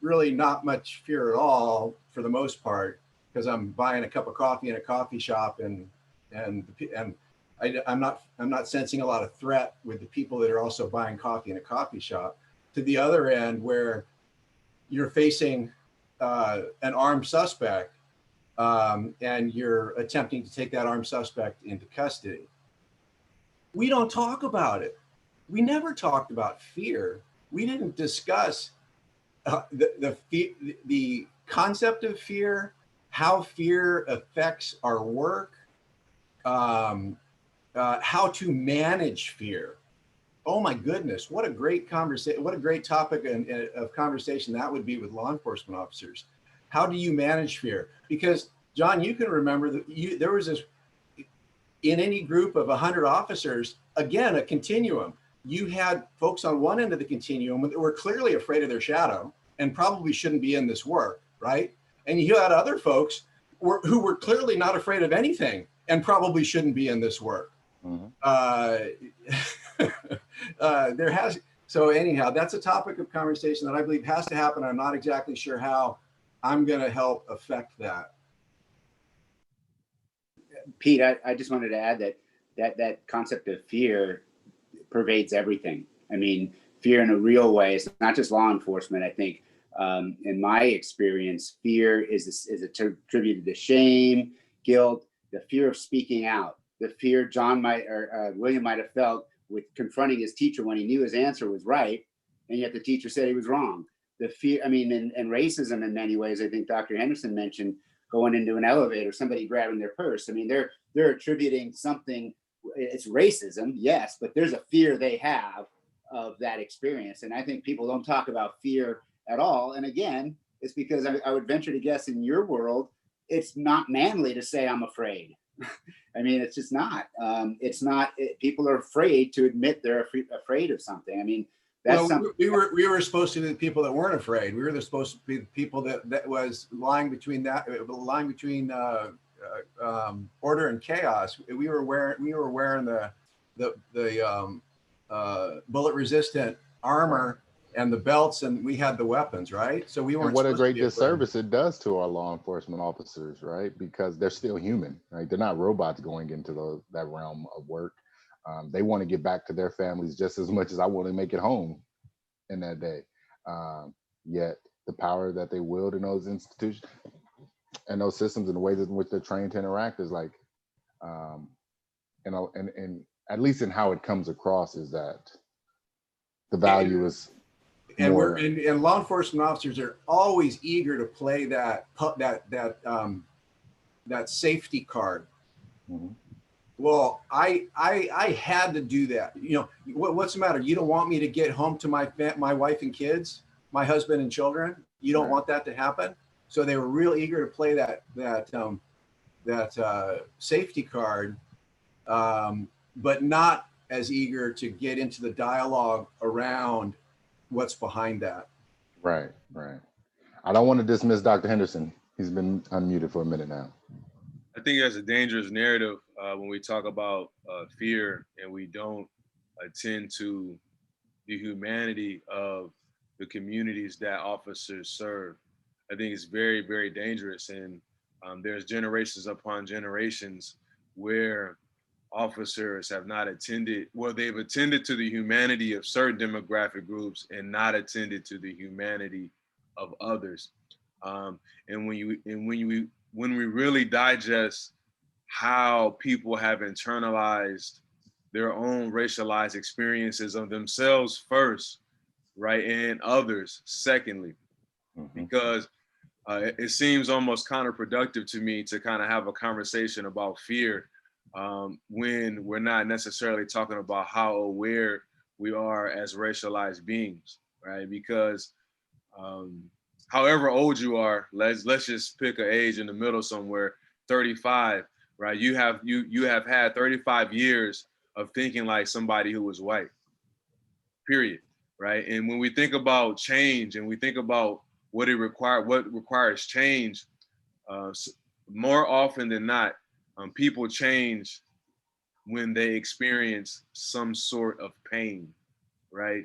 really not much fear at all for the most part, because I'm buying a cup of coffee in a coffee shop, and I'm not sensing a lot of threat with the people that are also buying coffee in a coffee shop. To the other end, where you're facing an armed suspect and you're attempting to take that armed suspect into custody. We don't talk about it. We never talked about fear. We didn't discuss the concept of fear, how fear affects our work, how to manage fear. Oh my goodness, what a great conversation, what a great topic of conversation that would be with law enforcement officers. How do you manage fear? Because John, you can remember that there was this, in any group of 100 officers, again, a continuum. You had folks on one end of the continuum that were clearly afraid of their shadow and probably shouldn't be in this work, right? And you had other folks who were clearly not afraid of anything and probably shouldn't be in this work. Mm-hmm. So anyhow, that's a topic of conversation that I believe has to happen. I'm not exactly sure how I'm going to help affect that. Pete, I just wanted to add that concept of fear pervades everything. I mean, fear in a real way. It's not just law enforcement. I think in my experience, fear is attributed to shame, guilt, the fear of speaking out, the fear William might have felt with confronting his teacher when he knew his answer was right, and yet the teacher said he was wrong. The fear, I mean, and racism in many ways, I think Dr. Henderson mentioned going into an elevator, somebody grabbing their purse. I mean, they're attributing something, it's racism, yes, but there's a fear they have of that experience. And I think people don't talk about fear at all. And again, it's because I would venture to guess in your world, it's not manly to say I'm afraid. I mean, it's just not. People are afraid to admit they're afraid of something. I mean, that's something. We were supposed to be the people that weren't afraid. We were supposed to be the people that was lying between order and chaos. We were wearing the bullet resistant armor and the belts, and we had the weapons, right? So we weren't. And what a great disservice it does to our law enforcement officers, right? Because they're still human, right? They're not robots going into that realm of work. They want to get back to their families just as much as I want to make it home in that day. Yet the power that they wield in those institutions and those systems and the ways in which they're trained to interact is like, and at least in how it comes across is that the value is. And and law enforcement officers are always eager to play that safety card. Mm-hmm. Well, I had to do that. You know, what's the matter? You don't want me to get home to my wife and kids, my husband and children. You don't want that to happen. So they were real eager to play that safety card, but not as eager to get into the dialogue around what's behind that. Right, right. I don't want to dismiss Dr. Henderson. He's been unmuted for a minute now. I think that's a dangerous narrative when we talk about fear and we don't attend to the humanity of the communities that officers serve. I think it's very, very dangerous. And there's generations upon generations where officers have not attended, well, they've attended to the humanity of certain demographic groups and not attended to the humanity of others. And when we really digest how people have internalized their own racialized experiences of themselves first, right, and others secondly, because it seems almost counterproductive to me to kind of have a conversation about fear when we're not necessarily talking about how aware we are as racialized beings, right? Because however old you are, let's just pick an age in the middle somewhere, 35, right? You have had 35 years of thinking like somebody who was white, period, right? And when we think about change and we think about what requires change, more often than not, people change when they experience some sort of pain, right?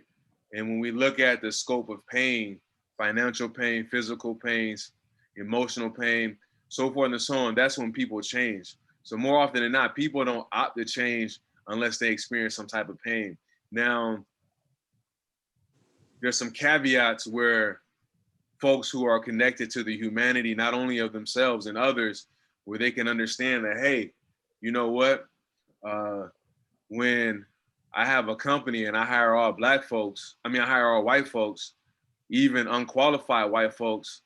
And when we look at the scope of pain, financial pain, physical pains, emotional pain, so forth and so on, that's when people change. So more often than not, people don't opt to change unless they experience some type of pain. Now, there's some caveats where folks who are connected to the humanity, not only of themselves and others, where they can understand that, hey, you know what? When I have a company and I hire all black folks, I hire all white folks, even unqualified white folks,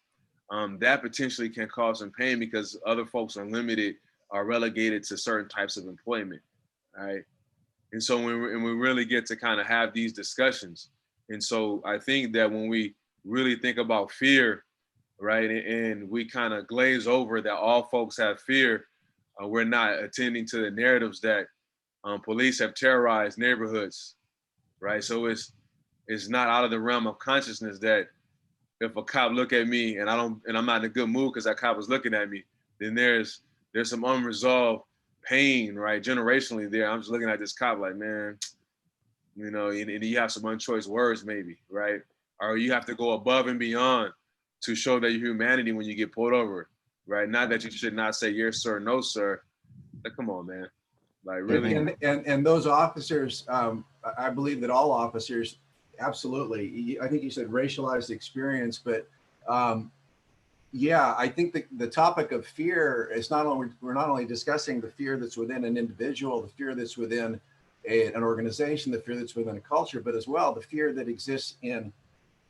that potentially can cause some pain because other folks are limited, are relegated to certain types of employment, right? And so when we really get to kind of have these discussions, and so I think that when we really think about fear, right, and we kind of glaze over that all folks have fear, we're not attending to the narratives that police have terrorized neighborhoods, right? So it's not out of the realm of consciousness that if a cop look at me and I'm not in a good mood because that cop was looking at me, then there's some unresolved pain, right? Generationally there. I'm just looking at this cop like, man, you know, and you have some unchoice words maybe, right? Or you have to go above and beyond to show that your humanity when you get pulled over, right? Not that you should not say yes, sir, no, sir. Like, come on, man. Like really. And those officers, I believe that all officers, absolutely. I think you said racialized experience, but yeah, I think the topic of fear is we're not only discussing the fear that's within an individual, the fear that's within an organization, the fear that's within a culture, but as well the fear that exists in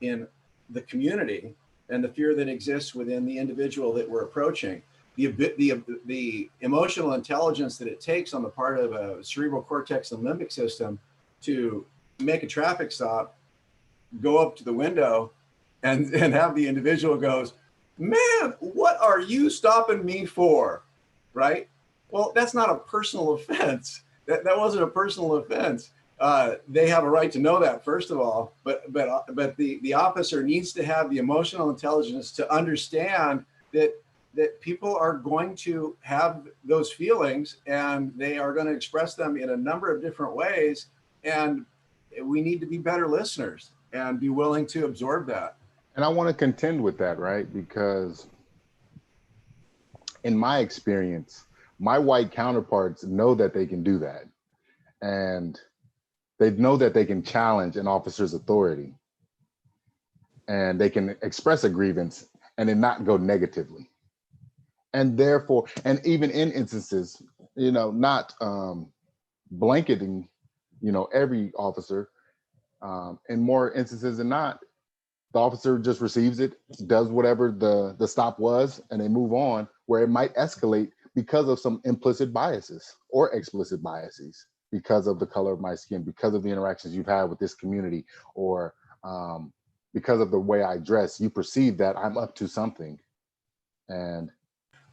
the community and the fear that exists within the individual that we're approaching. The emotional intelligence that it takes on the part of a cerebral cortex and limbic system to make a traffic stop, go up to the window and have the individual goes, man, what are you stopping me for? Right? Well, that's not a personal offense. That wasn't a personal offense. They have a right to know that, first of all, but the officer needs to have the emotional intelligence to understand that people are going to have those feelings and they are going to express them in a number of different ways. And we need to be better listeners and be willing to absorb that. And I want to contend with that, right? Because in my experience, my white counterparts know that they can do that. And they know that they can challenge an officer's authority. And they can express a grievance and then not go negatively. And therefore, and even in instances, you know, not blanketing, you know, every officer, in more instances than not, the officer just receives it, does whatever the stop was, and they move on, where it might escalate, because of some implicit biases or explicit biases, because of the color of my skin, because of the interactions you've had with this community, or because of the way I dress, you perceive that I'm up to something. And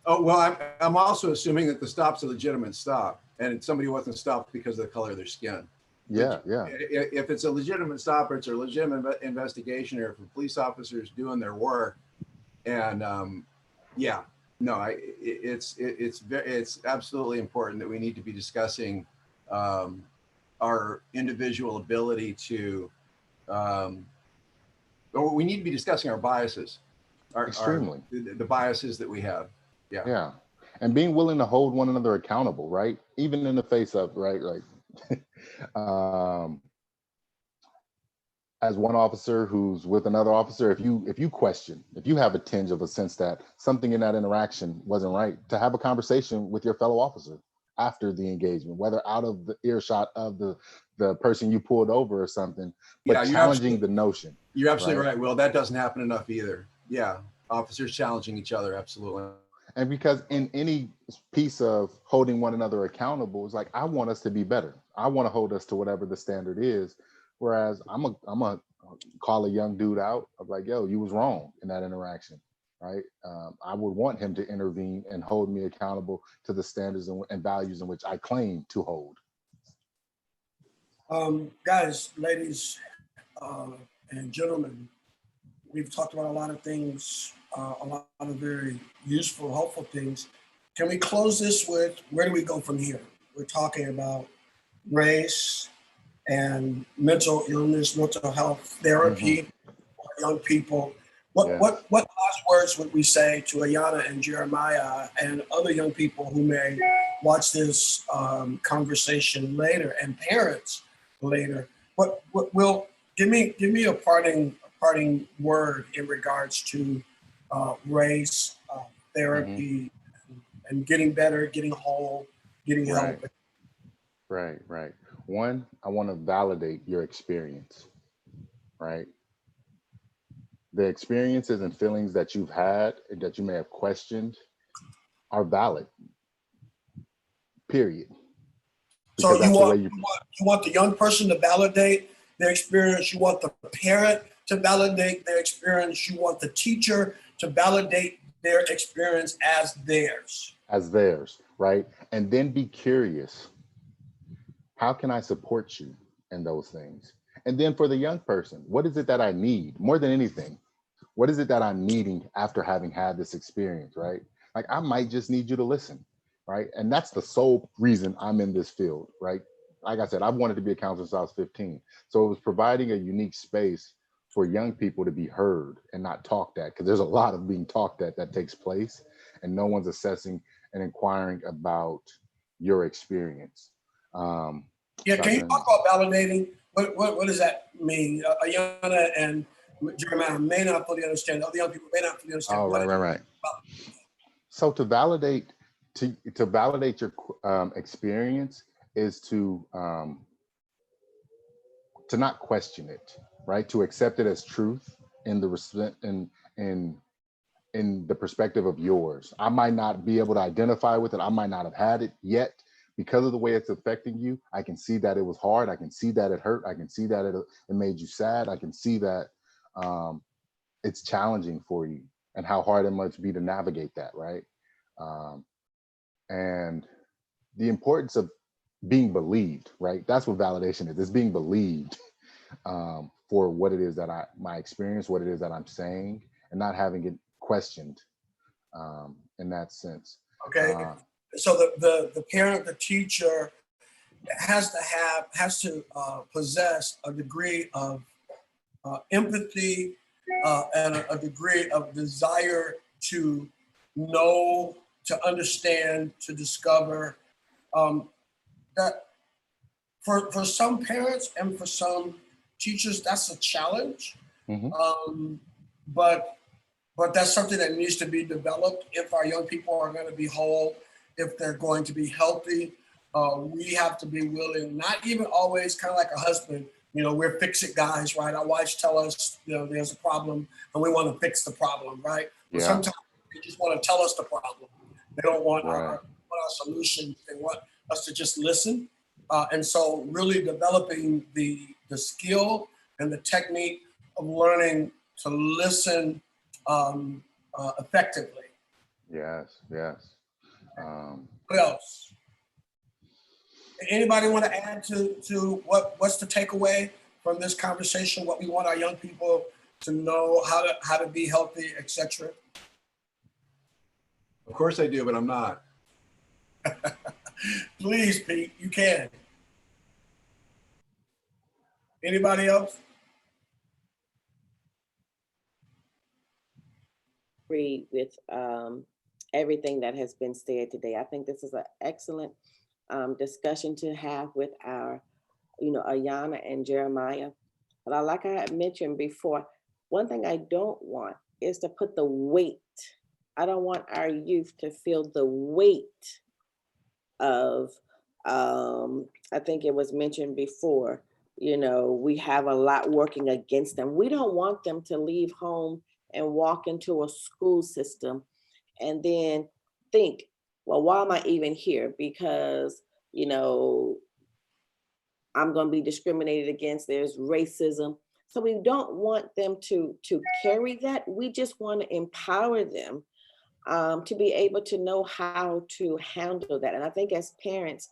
oh, well, I'm also assuming that the stop's a legitimate stop, and somebody wasn't stopped because of the color of their skin. Yeah, yeah. If it's a legitimate stop, or it's a legitimate investigation, or if a police officer is doing their work, and yeah, no, it's absolutely important that we need to be discussing our individual ability to, or we need to be discussing our biases, Extremely. the biases that we have. Yeah. Yeah. And being willing to hold one another accountable, right? Even in the face of, right? Like, as one officer who's with another officer, if you question, if you have a tinge of a sense that something in that interaction wasn't right, to have a conversation with your fellow officer after the engagement, whether out of the earshot of the person you pulled over or something, but Yeah, challenging the notion. You're absolutely right. Well, that doesn't happen enough either. Yeah, officers challenging each other, absolutely. And because in any piece of holding one another accountable, it's like, I want us to be better. I want to hold us to whatever the standard is. Whereas I'm a call a young dude out of like, yo, you was wrong in that interaction, right? I would want him to intervene and hold me accountable to the standards and values in which I claim to hold. Guys, ladies, and gentlemen, we've talked about a lot of things, a lot of very useful, helpful things. Can we close this with, where do we go from here? We're talking about race and mental illness, mental health therapy for young people. What last words would we say to Ayana and Jeremiah and other young people who may watch this conversation later, and parents later? What will give me a parting word in regards to race, therapy, and getting better, getting whole, getting help. Right. One, I want to validate your experience, right? The experiences and feelings that you've had and that you may have questioned are valid, period. So you want the young person to validate their experience. You want the parent to validate their experience. You want the teacher to validate their experience as theirs. As theirs, right? And then be curious. How can I support you in those things? And then for the young person, what is it that I need more than anything? What is it that I'm needing after having had this experience, right? Like, I might just need you to listen, right? And that's the sole reason I'm in this field, right? Like I said, I've wanted to be a counselor since I was 15. So it was providing a unique space for young people to be heard and not talked at, because there's a lot of being talked at that takes place, and no one's assessing and inquiring about your experience. Yeah, can you talk about validating? What does that mean? Ayana and Jeremiah may not fully understand. Other young people may not fully understand. Oh, right. So to validate your experience is to not question it, right? To accept it as truth in the perspective of yours. I might not be able to identify with it. I might not have had it yet. Because of the way it's affecting you, I can see that it was hard. I can see that it hurt. I can see that it made you sad. I can see that it's challenging for you and how hard it must be to navigate that, right? And the importance of being believed, right? That's what validation is. It's being believed for what it is that my experience, what it is that I'm saying, and not having it questioned in that sense. Okay. So the parent, the teacher has to possess a degree of empathy and a degree of desire to know, to understand, to discover. That for some parents and for some teachers, that's a challenge. But that's something that needs to be developed if our young people are going to be whole, if they're going to be healthy. We have to be willing, not even always kind of like a husband, we're fix-it guys, right? Our wives tell us, there's a problem and we want to fix the problem, right? But sometimes they just want to tell us the problem. They don't want our solution. They want us to just listen. And so really developing the skill and the technique of learning to listen effectively. Yes. What else? Anybody want to add to what's the takeaway from this conversation? What we want our young people to know, how to be healthy, etc. Of course I do, but I'm not. Please, Pete, you can. Anybody else? Agree with everything that has been said today. I think this is an excellent discussion to have with our, Ayana and Jeremiah. But like I had mentioned before, one thing I don't want is to put the weight. I don't want our youth to feel the weight of, I think it was mentioned before, we have a lot working against them. We don't want them to leave home and walk into a school system and then think, well, why am I even here? Because, I'm going to be discriminated against. There's racism. So we don't want them to carry that. We just want to empower them to be able to know how to handle that. And I think as parents,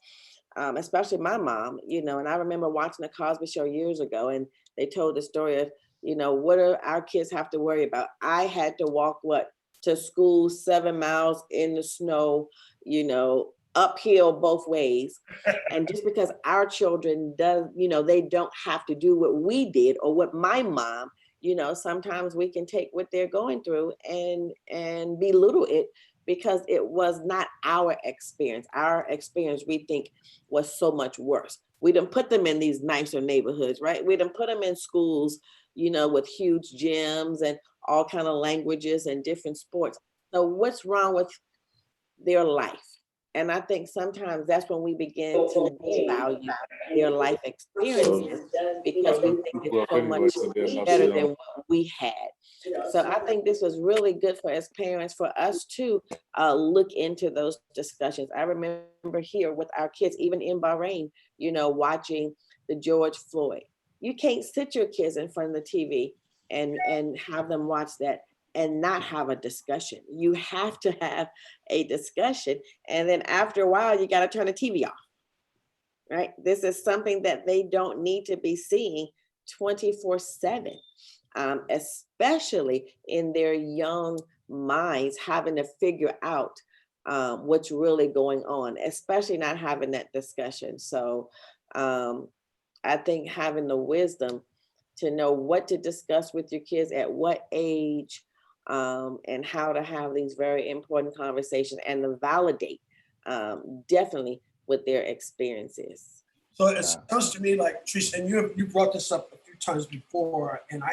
especially my mom, and I remember watching the Cosby Show years ago, and they told the story of, what do our kids have to worry about? I had to walk to school 7 miles in the snow, uphill both ways. And just because our children they don't have to do what we did or what my mom, sometimes we can take what they're going through and belittle it because it was not our experience. Our experience, we think, was so much worse. We didn't put them in these nicer neighborhoods, right? We didn't put them in schools, with huge gyms and all kind of languages and different sports. So what's wrong with their life? And I think sometimes that's when we begin to devalue their life experiences because we think it's so much better than what we had. So I think this was really good for as parents, for us to look into those discussions. I remember here with our kids, even in Bahrain, watching the George Floyd. You can't sit your kids in front of the TV and have them watch that and not have a discussion. You have to have a discussion. And then after a while, you got to turn the TV off, right? This is something that they don't need to be seeing 24/7, especially in their young minds, having to figure out what's really going on, especially not having that discussion. So I think having the wisdom to know what to discuss with your kids at what age, and how to have these very important conversations and to validate definitely what their experiences. So it sounds to me like, Teresa, and you brought this up a few times before, and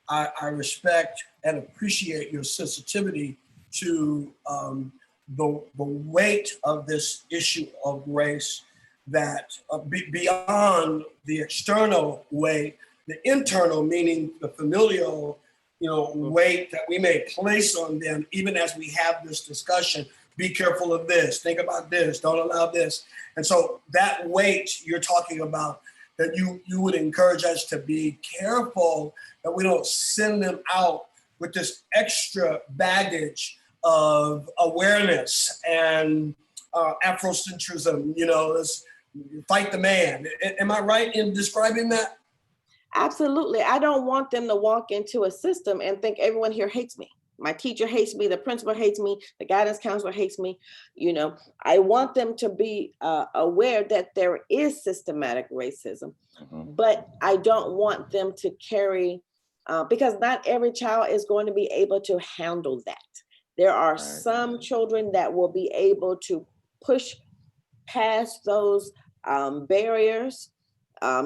I respect and appreciate your sensitivity to the weight of this issue of race, that beyond the external weight, the internal, meaning the familial weight that we may place on them, even as we have this discussion. Be careful of this, think about this, don't allow this. And so that weight you're talking about, that you would encourage us to be careful that we don't send them out with this extra baggage of awareness and Afrocentrism, let's fight the man. Am I right in describing that? Absolutely. I don't want them to walk into a system and think everyone here hates me. My teacher hates me, the principal hates me, the guidance counselor hates me. I want them to be aware that there is systematic racism, but I don't want them to carry, because not every child is going to be able to handle that. There are some children that will be able to push past those barriers,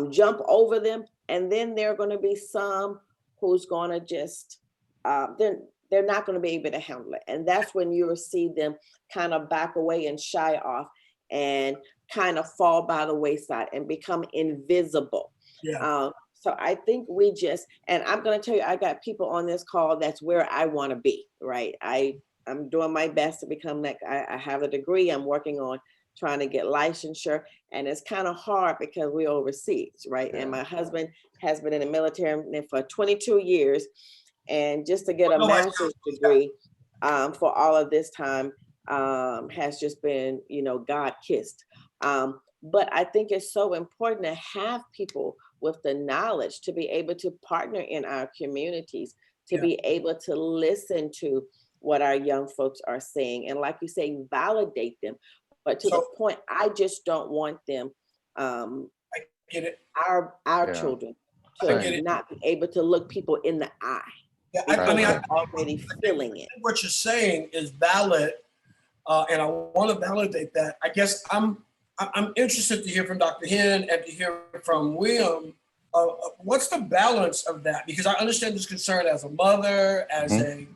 jump over them. And then there are going to be some who's going to just, they're not going to be able to handle it. And that's when you'll see them kind of back away and shy off and kind of fall by the wayside and become invisible. Yeah. So I think and I'm going to tell you, I got people on this call, that's where I want to be, right? I I'm doing my best to become that. I have a degree. I'm working on trying to get licensure, and it's kind of hard because we're overseas, right? And my husband has been in the military for 22 years, and just to get a master's degree for all of this time has just been, God kissed. But I think it's so important to have people with the knowledge to be able to partner in our communities, to be able to listen to what our young folks are saying. And like you say, validate them. But to the point, I just don't want them, I get it. Our children to not be able to look people in the eye. Yeah, I'm already feeling it. What you're saying is valid, and I want to validate that. I guess I'm interested to hear from Dr. Hen and to hear from William. What's the balance of that? Because I understand this concern as a mother, as a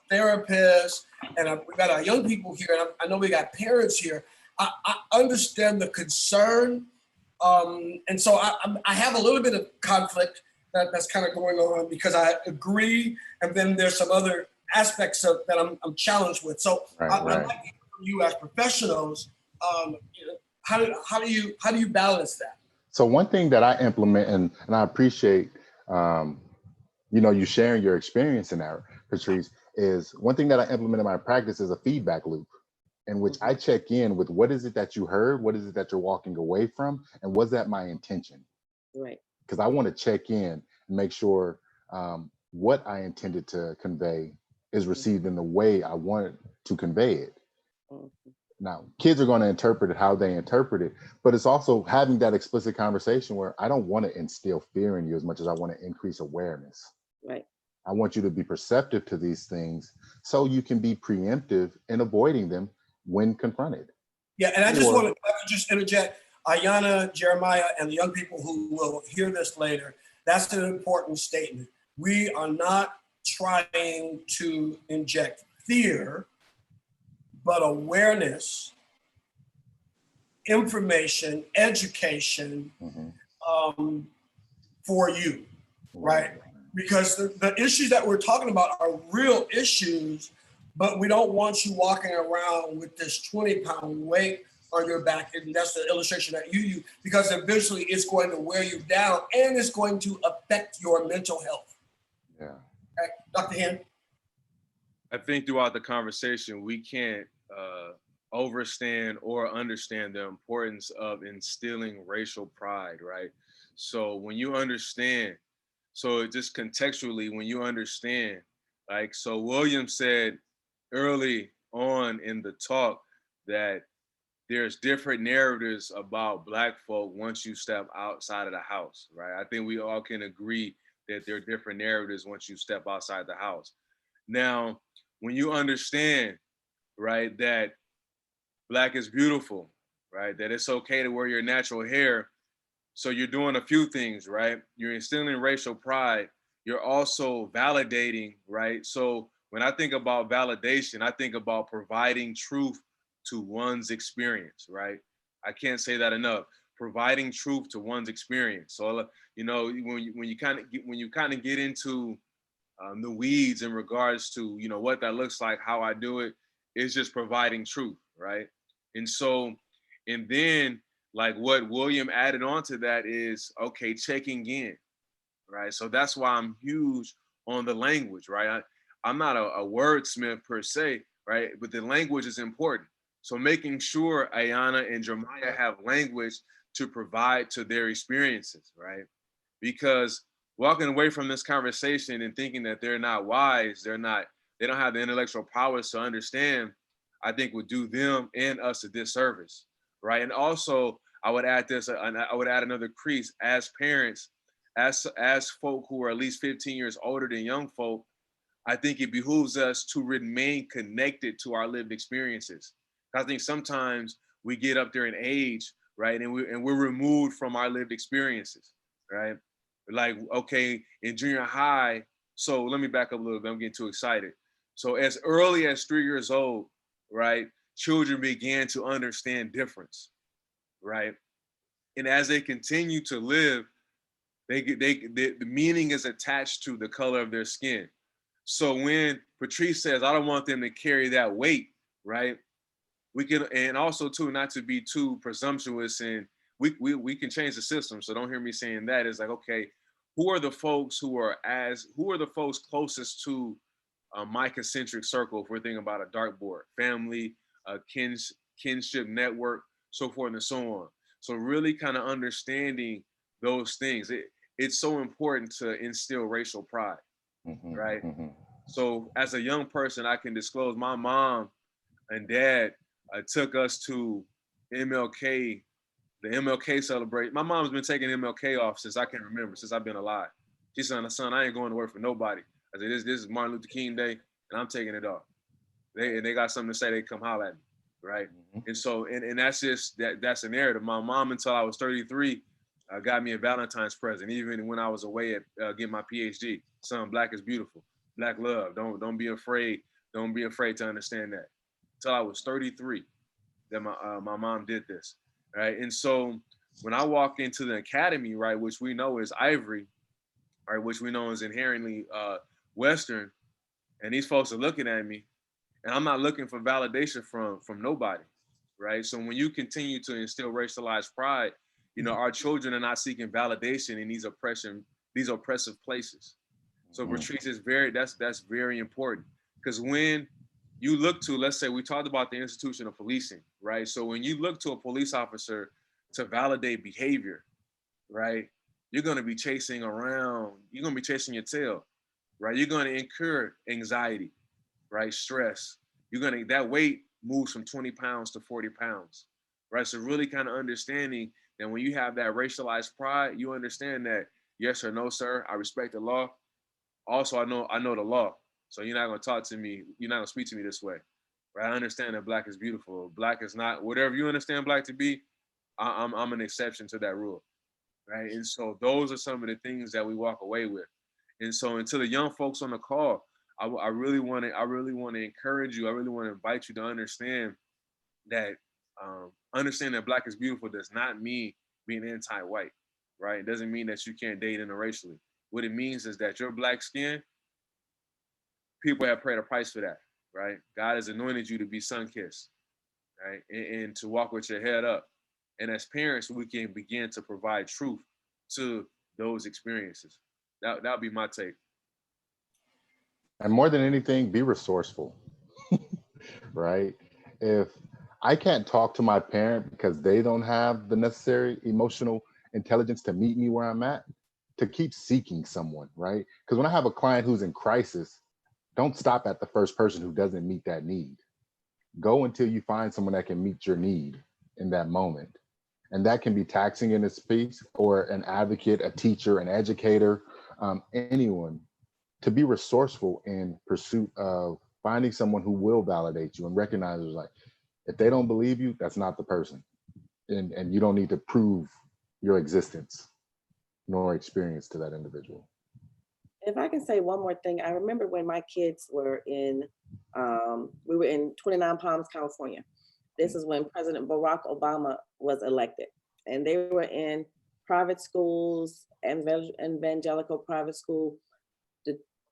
therapist, and we got our young people here, and I know we got parents here. I understand the concern, and so I have a little bit of conflict that's kind of going on because I agree, and then there's some other aspects of that I'm challenged with. So I'd like to hear from you as professionals. How do you balance that? So one thing that I implement, and I appreciate, you sharing your experience in that, Patrice, is one thing that I implement in my practice is a feedback loop, in which I check in with what is it that you heard, what is it that you're walking away from, and was that my intention? Right. Because I want to check in and make sure what I intended to convey is received in the way I wanted to convey it. Now, kids are going to interpret it how they interpret it, but it's also having that explicit conversation where I don't want to instill fear in you as much as I want to increase awareness. Right. I want you to be perceptive to these things so you can be preemptive in avoiding them when confronted. Yeah, and I just want to interject, Ayanna, Jeremiah, and the young people who will hear this later. That's an important statement. We are not trying to inject fear, but awareness, information, education for you, right? Because the issues that we're talking about are real issues, but we don't want you walking around with this 20-pound weight on your back. And that's the illustration that you use, because eventually it's going to wear you down and it's going to affect your mental health. Yeah. Right. Dr. Hen? I think throughout the conversation, we can't overstand or understand the importance of instilling racial pride, right? So when you understand, so just contextually, when you understand, like, so William said early on in the talk that there's different narratives about Black folk once you step outside of the house, right? I think we all can agree that there are different narratives once you step outside the house. Now, when you understand, right, that Black is beautiful, right, that it's okay to wear your natural hair, so you're doing a few things, right? You're instilling racial pride. You're also validating, right? So when I think about validation, I think about providing truth to one's experience, right? I can't say that enough. Providing truth to one's experience. So when you kind of get into the weeds in regards to what that looks like, how I do it, is just providing truth, right? And then like what William added on to that is, okay, checking in, right? So that's why I'm huge on the language, right? I'm not a wordsmith per se, right? But the language is important. So making sure Ayanna and Jeremiah have language to provide to their experiences, right? Because walking away from this conversation and thinking that they're not wise, they don't have the intellectual prowess to understand, I think would do them and us a disservice, right? And also, I would add another crease as parents, as folk who are at least 15 years older than young folk. I think it behooves us to remain connected to our lived experiences. I think sometimes we get up there in age, right, and we're removed from our lived experiences, right? Like, okay, in junior high, so let me back up a little bit, I'm getting too excited. So as early as 3 years old, right, children began to understand difference, right? And as they continue to live, the meaning is attached to the color of their skin. So when Patrice says, I don't want them to carry that weight, right? We can, and also too, not to be too presumptuous, and we can change the system. So don't hear me saying that. It's like, okay, who are the folks closest to my concentric circle, if we're thinking about a dartboard, family, kinship network, so forth and so on. So really kind of understanding those things. It's so important to instill racial pride, right? So as a young person, I can disclose my mom and dad took us to MLK, the MLK celebration. My mom's been taking MLK off since I can remember, since I've been alive. She said, son, I ain't going to work for nobody. I said, this is Martin Luther King Day, and I'm taking it off. They got something to say, they come holler at me, right? And so, and that's just, that's a narrative. My mom, until I was 33, got me a Valentine's present, even when I was away at getting my PhD. Son, black is beautiful. Black love. Don't be afraid. Don't be afraid to understand that. Until I was 33, that my mom did this, right? And so when I walk into the academy, right, which we know is Ivory, right, which we know is inherently Western, and these folks are looking at me, and I'm not looking for validation from nobody, right? So when you continue to instill racialized pride, you know, our children are not seeking validation in these oppressive places. So Patrice is that's very important, because when you look to, let's say we talked about the institution of policing, right? So when you look to a police officer to validate behavior, right, you're going to be chasing around, you're going to be chasing your tail, right? You're going to incur anxiety, right? Stress. That weight moves from 20 pounds to 40 pounds, right? So really kind of understanding that when you have that racialized pride, you understand that, yes or no, sir, I respect the law. Also, I know the law. So you're not going to talk to me, you're not going to speak to me this way, right? I understand that black is beautiful. Black is not, whatever you understand black to be, I'm an exception to that rule, right? And so those are some of the things that we walk away with. And so until the young folks on the call, I really want to encourage you. I really want to invite you to understand that black is beautiful does not mean being anti-white, right? It doesn't mean that you can't date interracially. What it means is that your black skin, people have paid a price for that, right? God has anointed you to be sun-kissed, right? And to walk with your head up. And as parents, we can begin to provide truth to those experiences. That'll be my take. And more than anything, be resourceful, right? If I can't talk to my parent because they don't have the necessary emotional intelligence to meet me where I'm at, to keep seeking someone, right? Because when I have a client who's in crisis, don't stop at the first person who doesn't meet that need. Go until you find someone that can meet your need in that moment. And that can be taxing in its piece, or an advocate, a teacher, an educator, anyone, to be resourceful in pursuit of finding someone who will validate you and recognize it, like, if they don't believe you, that's not the person. And you don't need to prove your existence nor experience to that individual. If I can say one more thing, I remember when my kids were we were in 29 Palms, California. This is when President Barack Obama was elected. And they were in private schools, evangelical private school.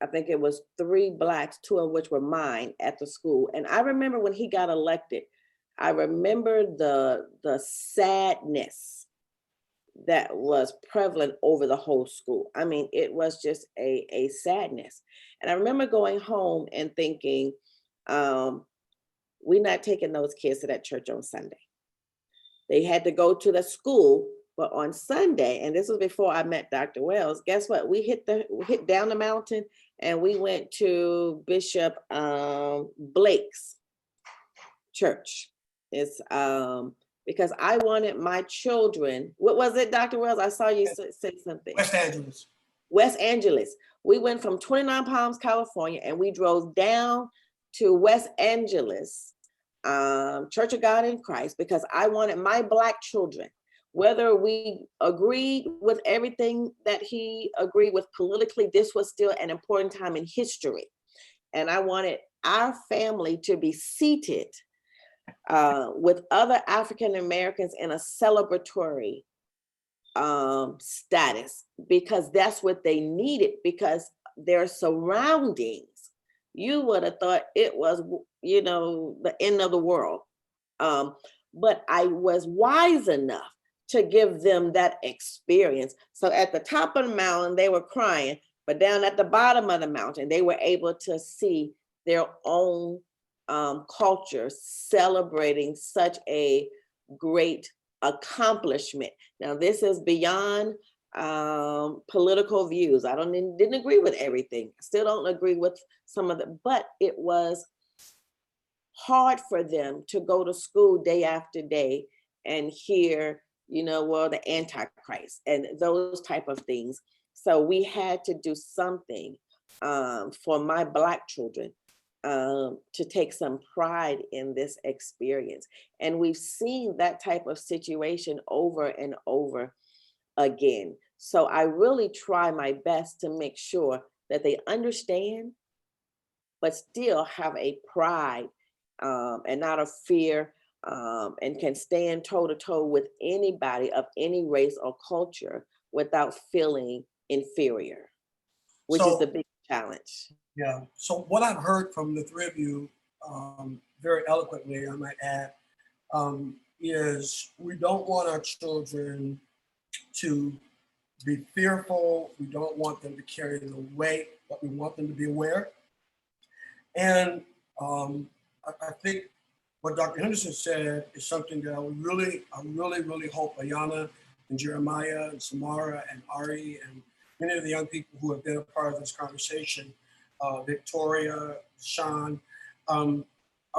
I think it was 3 Blacks, 2 of which were mine at the school. And I remember when he got elected, I remember the sadness that was prevalent over the whole school. I mean, it was just a sadness. And I remember going home and thinking, we're not taking those kids to that church on Sunday. They had to go to the school, but on Sunday, and this was before I met Dr. Wells, guess what? We hit down the mountain and we went to Bishop Blake's church. It's because I wanted my children, what was it, Dr. Wells? I saw you say something. West Angeles. West Angeles. We went from 29 Palms, California, and we drove down to West Angeles, Church of God in Christ, because I wanted my Black children, whether we agreed with everything that he agreed with politically, this was still an important time in history. And I wanted our family to be seated with other African Americans in a celebratory status, because that's what they needed, because their surroundings you would have thought it was, the end of the world. But I was wise enough to give them that experience. So at the top of the mountain, they were crying, but down at the bottom of the mountain, they were able to see their own culture celebrating such a great accomplishment. Now, this is beyond political views. I didn't agree with everything. Still don't agree with some of it, but it was hard for them to go to school day after day and hear, the Antichrist and those type of things. So we had to do something for my Black children to take some pride in this experience. And we've seen that type of situation over and over again. So I really try my best to make sure that they understand, but still have a pride and not a fear, and can stand toe to toe with anybody of any race or culture without feeling inferior, which is the big challenge. Yeah. So what I've heard from the three of you, very eloquently, I might add, is we don't want our children to be fearful. We don't want them to carry the weight, but we want them to be aware. And I think what Dr. Henderson said is something that I really hope Ayanna and Jeremiah and Samara and Ari and many of the young people who have been a part of this conversation, Victoria, Sean, I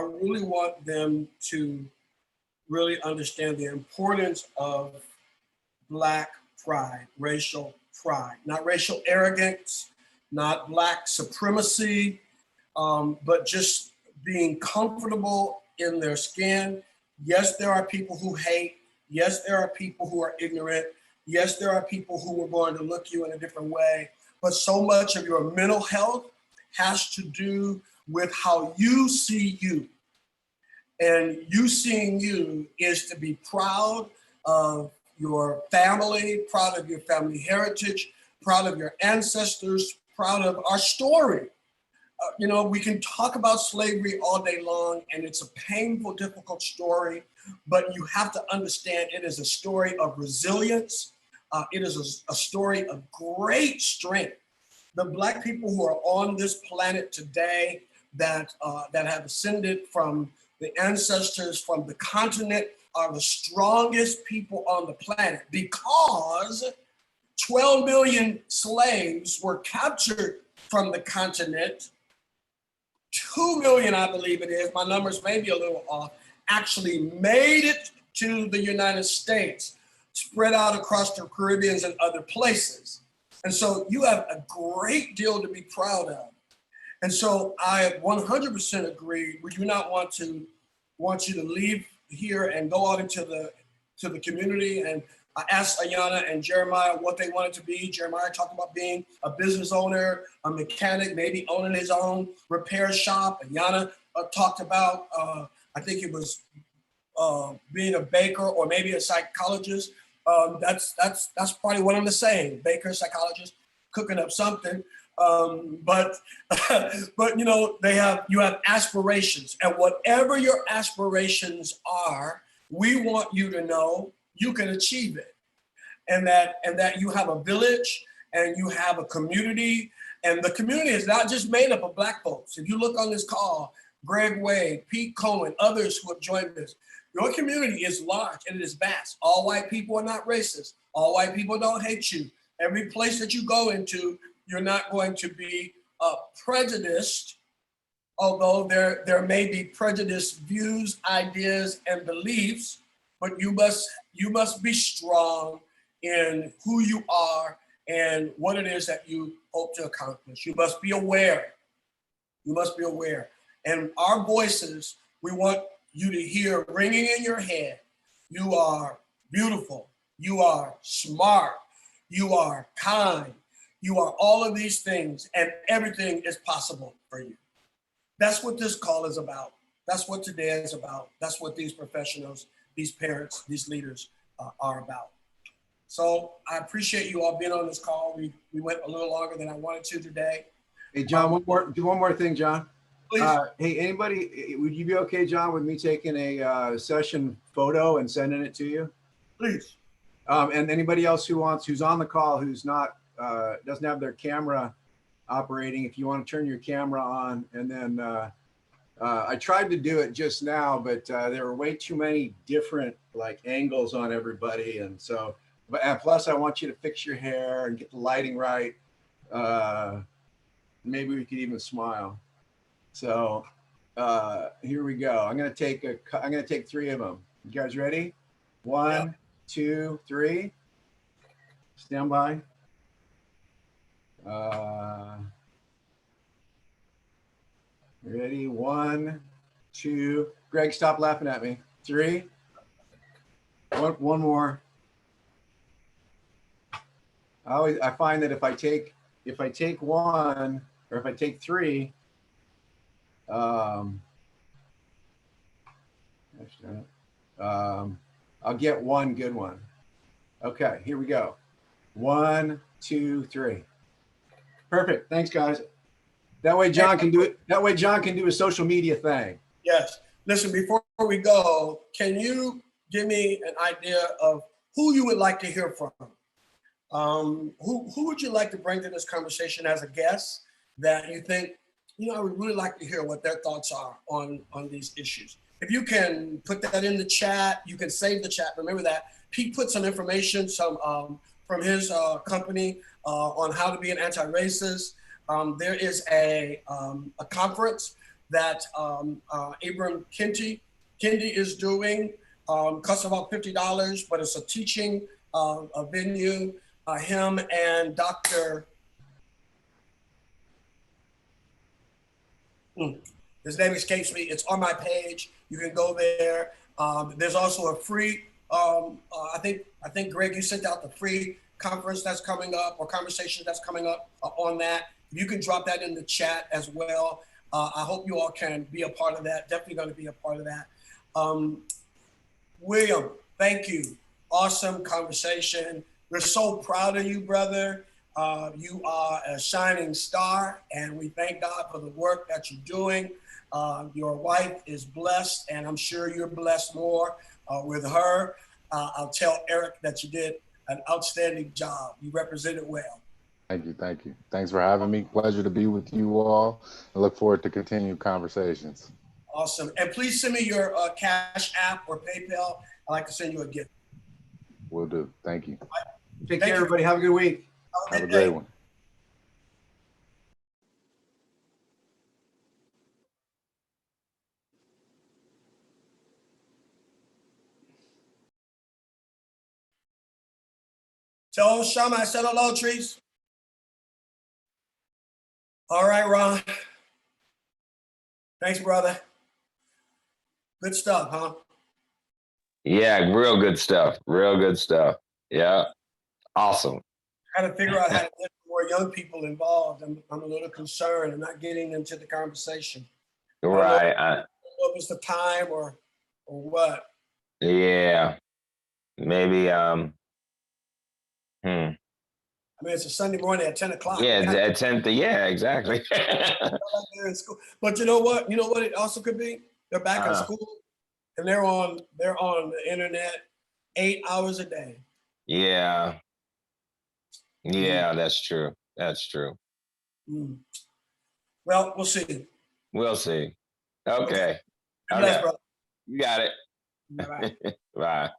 really want them to really understand the importance of Black pride, racial pride, not racial arrogance, not Black supremacy, but just being comfortable in their skin. Yes, there are people who hate. Yes, there are people who are ignorant. Yes, there are people who are going to look you in a different way. But so much of your mental health has to do with how you see you. And you seeing you is to be proud of your family, proud of your family heritage, proud of your ancestors, proud of our story. We can talk about slavery all day long, and it's a painful, difficult story, but you have to understand it is a story of resilience. It is a story of great strength. The Black people who are on this planet today that have ascended from the ancestors from the continent are the strongest people on the planet because 12 million slaves were captured from the continent. 2 million, I believe it is, my numbers may be a little off, actually made it to the United States, spread out across the Caribbean and other places. And so you have a great deal to be proud of. And so I 100% agree. We do not want you to leave here and go out into the community. And I asked Ayanna and Jeremiah what they wanted to be. Jeremiah talked about being a business owner, a mechanic, maybe owning his own repair shop. Ayanna talked about, I think it was being a baker or maybe a psychologist. That's probably one and the same, baker, psychologist, cooking up something. But you have aspirations, and whatever your aspirations are, we want you to know you can achieve it, and that you have a village and you have a community, and the community is not just made up of Black folks. If you look on this call, Greg Wade, Pete Cohen, others who have joined us, your community is large and it is vast. All white people are not racist. All white people don't hate you. Every place that you go into, you're not going to be prejudiced, although there may be prejudiced views, ideas, and beliefs, but you must be strong in who you are and what it is that you hope to accomplish. You must be aware. You must be aware. And our voices, we want you to hear ringing in your head. You are beautiful. You are smart. You are kind. You are all of these things, and everything is possible for you. That's what this call is about. That's what today is about. That's what these professionals, these parents, these leaders are about. So I appreciate you all being on this call. We went a little longer than I wanted to today, Hey, John, do one more thing, John. Please. Hey, anybody, would you be okay, John, with me taking a session photo and sending it to you? Please. And anybody else who's on the call, who's not, doesn't have their camera operating, if you want to turn your camera on. And then I tried to do it just now, but there were way too many different like angles on everybody. And so, and plus I want you to fix your hair and get the lighting right. Maybe we could even smile. So here we go. I'm gonna take 3 of them. You guys ready? 1, 2, 3. Stand by. Ready? 1, 2. Greg, stop laughing at me. 3. One more. I find that if I take 1 or if I take 3, I'll get 1 good one. Okay, here we go. 1, 2, 3. Perfect. Thanks, guys. That way John can do it. That way John can do a social media thing. Yes. Listen, before we go, can you give me an idea of who you would like to hear from? Who would you like to bring to this conversation as a guest that you think, I would really like to hear what their thoughts are on these issues. If you can put that in the chat, you can save the chat. Remember that Pete put some information, from his company on how to be an anti-racist. There is a conference that Abram Kendi is doing. Costs about $50, but it's a teaching a venue. Him and Dr. His name escapes me. It's on my page. You can go there. There's also a free, I think Greg, you sent out the free conference that's coming up or conversation that's coming up on that. You can drop that in the chat as well. I hope you all can be a part of that. Definitely going to be a part of that. William, thank you. Awesome conversation. We're so proud of you, brother. You are a shining star, and we thank God for the work that you're doing. Your wife is blessed, and I'm sure you're blessed more with her. I'll tell Eric that you did an outstanding job. You represented well. Thank you. Thank you. Thanks for having me. Pleasure to be with you all. I look forward to continued conversations. Awesome. And please send me your Cash App or PayPal. I'd like to send you a gift. Will do. Thank you. Take care, everybody. Have a good week. Have a great one. Tell Shama I said hello, Trees. All right, Ron. Thanks, brother. Good stuff, huh? Yeah, real good stuff. Real good stuff. Yeah. Awesome. Trying to figure out how to get more young people involved. I'm a little concerned. I'm not getting into the conversation. Right. I don't know if it's the time or what. Yeah. Maybe I mean, it's a Sunday morning at 10 o'clock. Yeah, at 10. Yeah, exactly. In school. But you know what? You know what it also could be? They're back in school and they're on the internet 8 hours a day. Yeah. Yeah, that's true. That's true. Well, we'll see. We'll see. Okay. Bless, brother. You got it. Bye. Bye.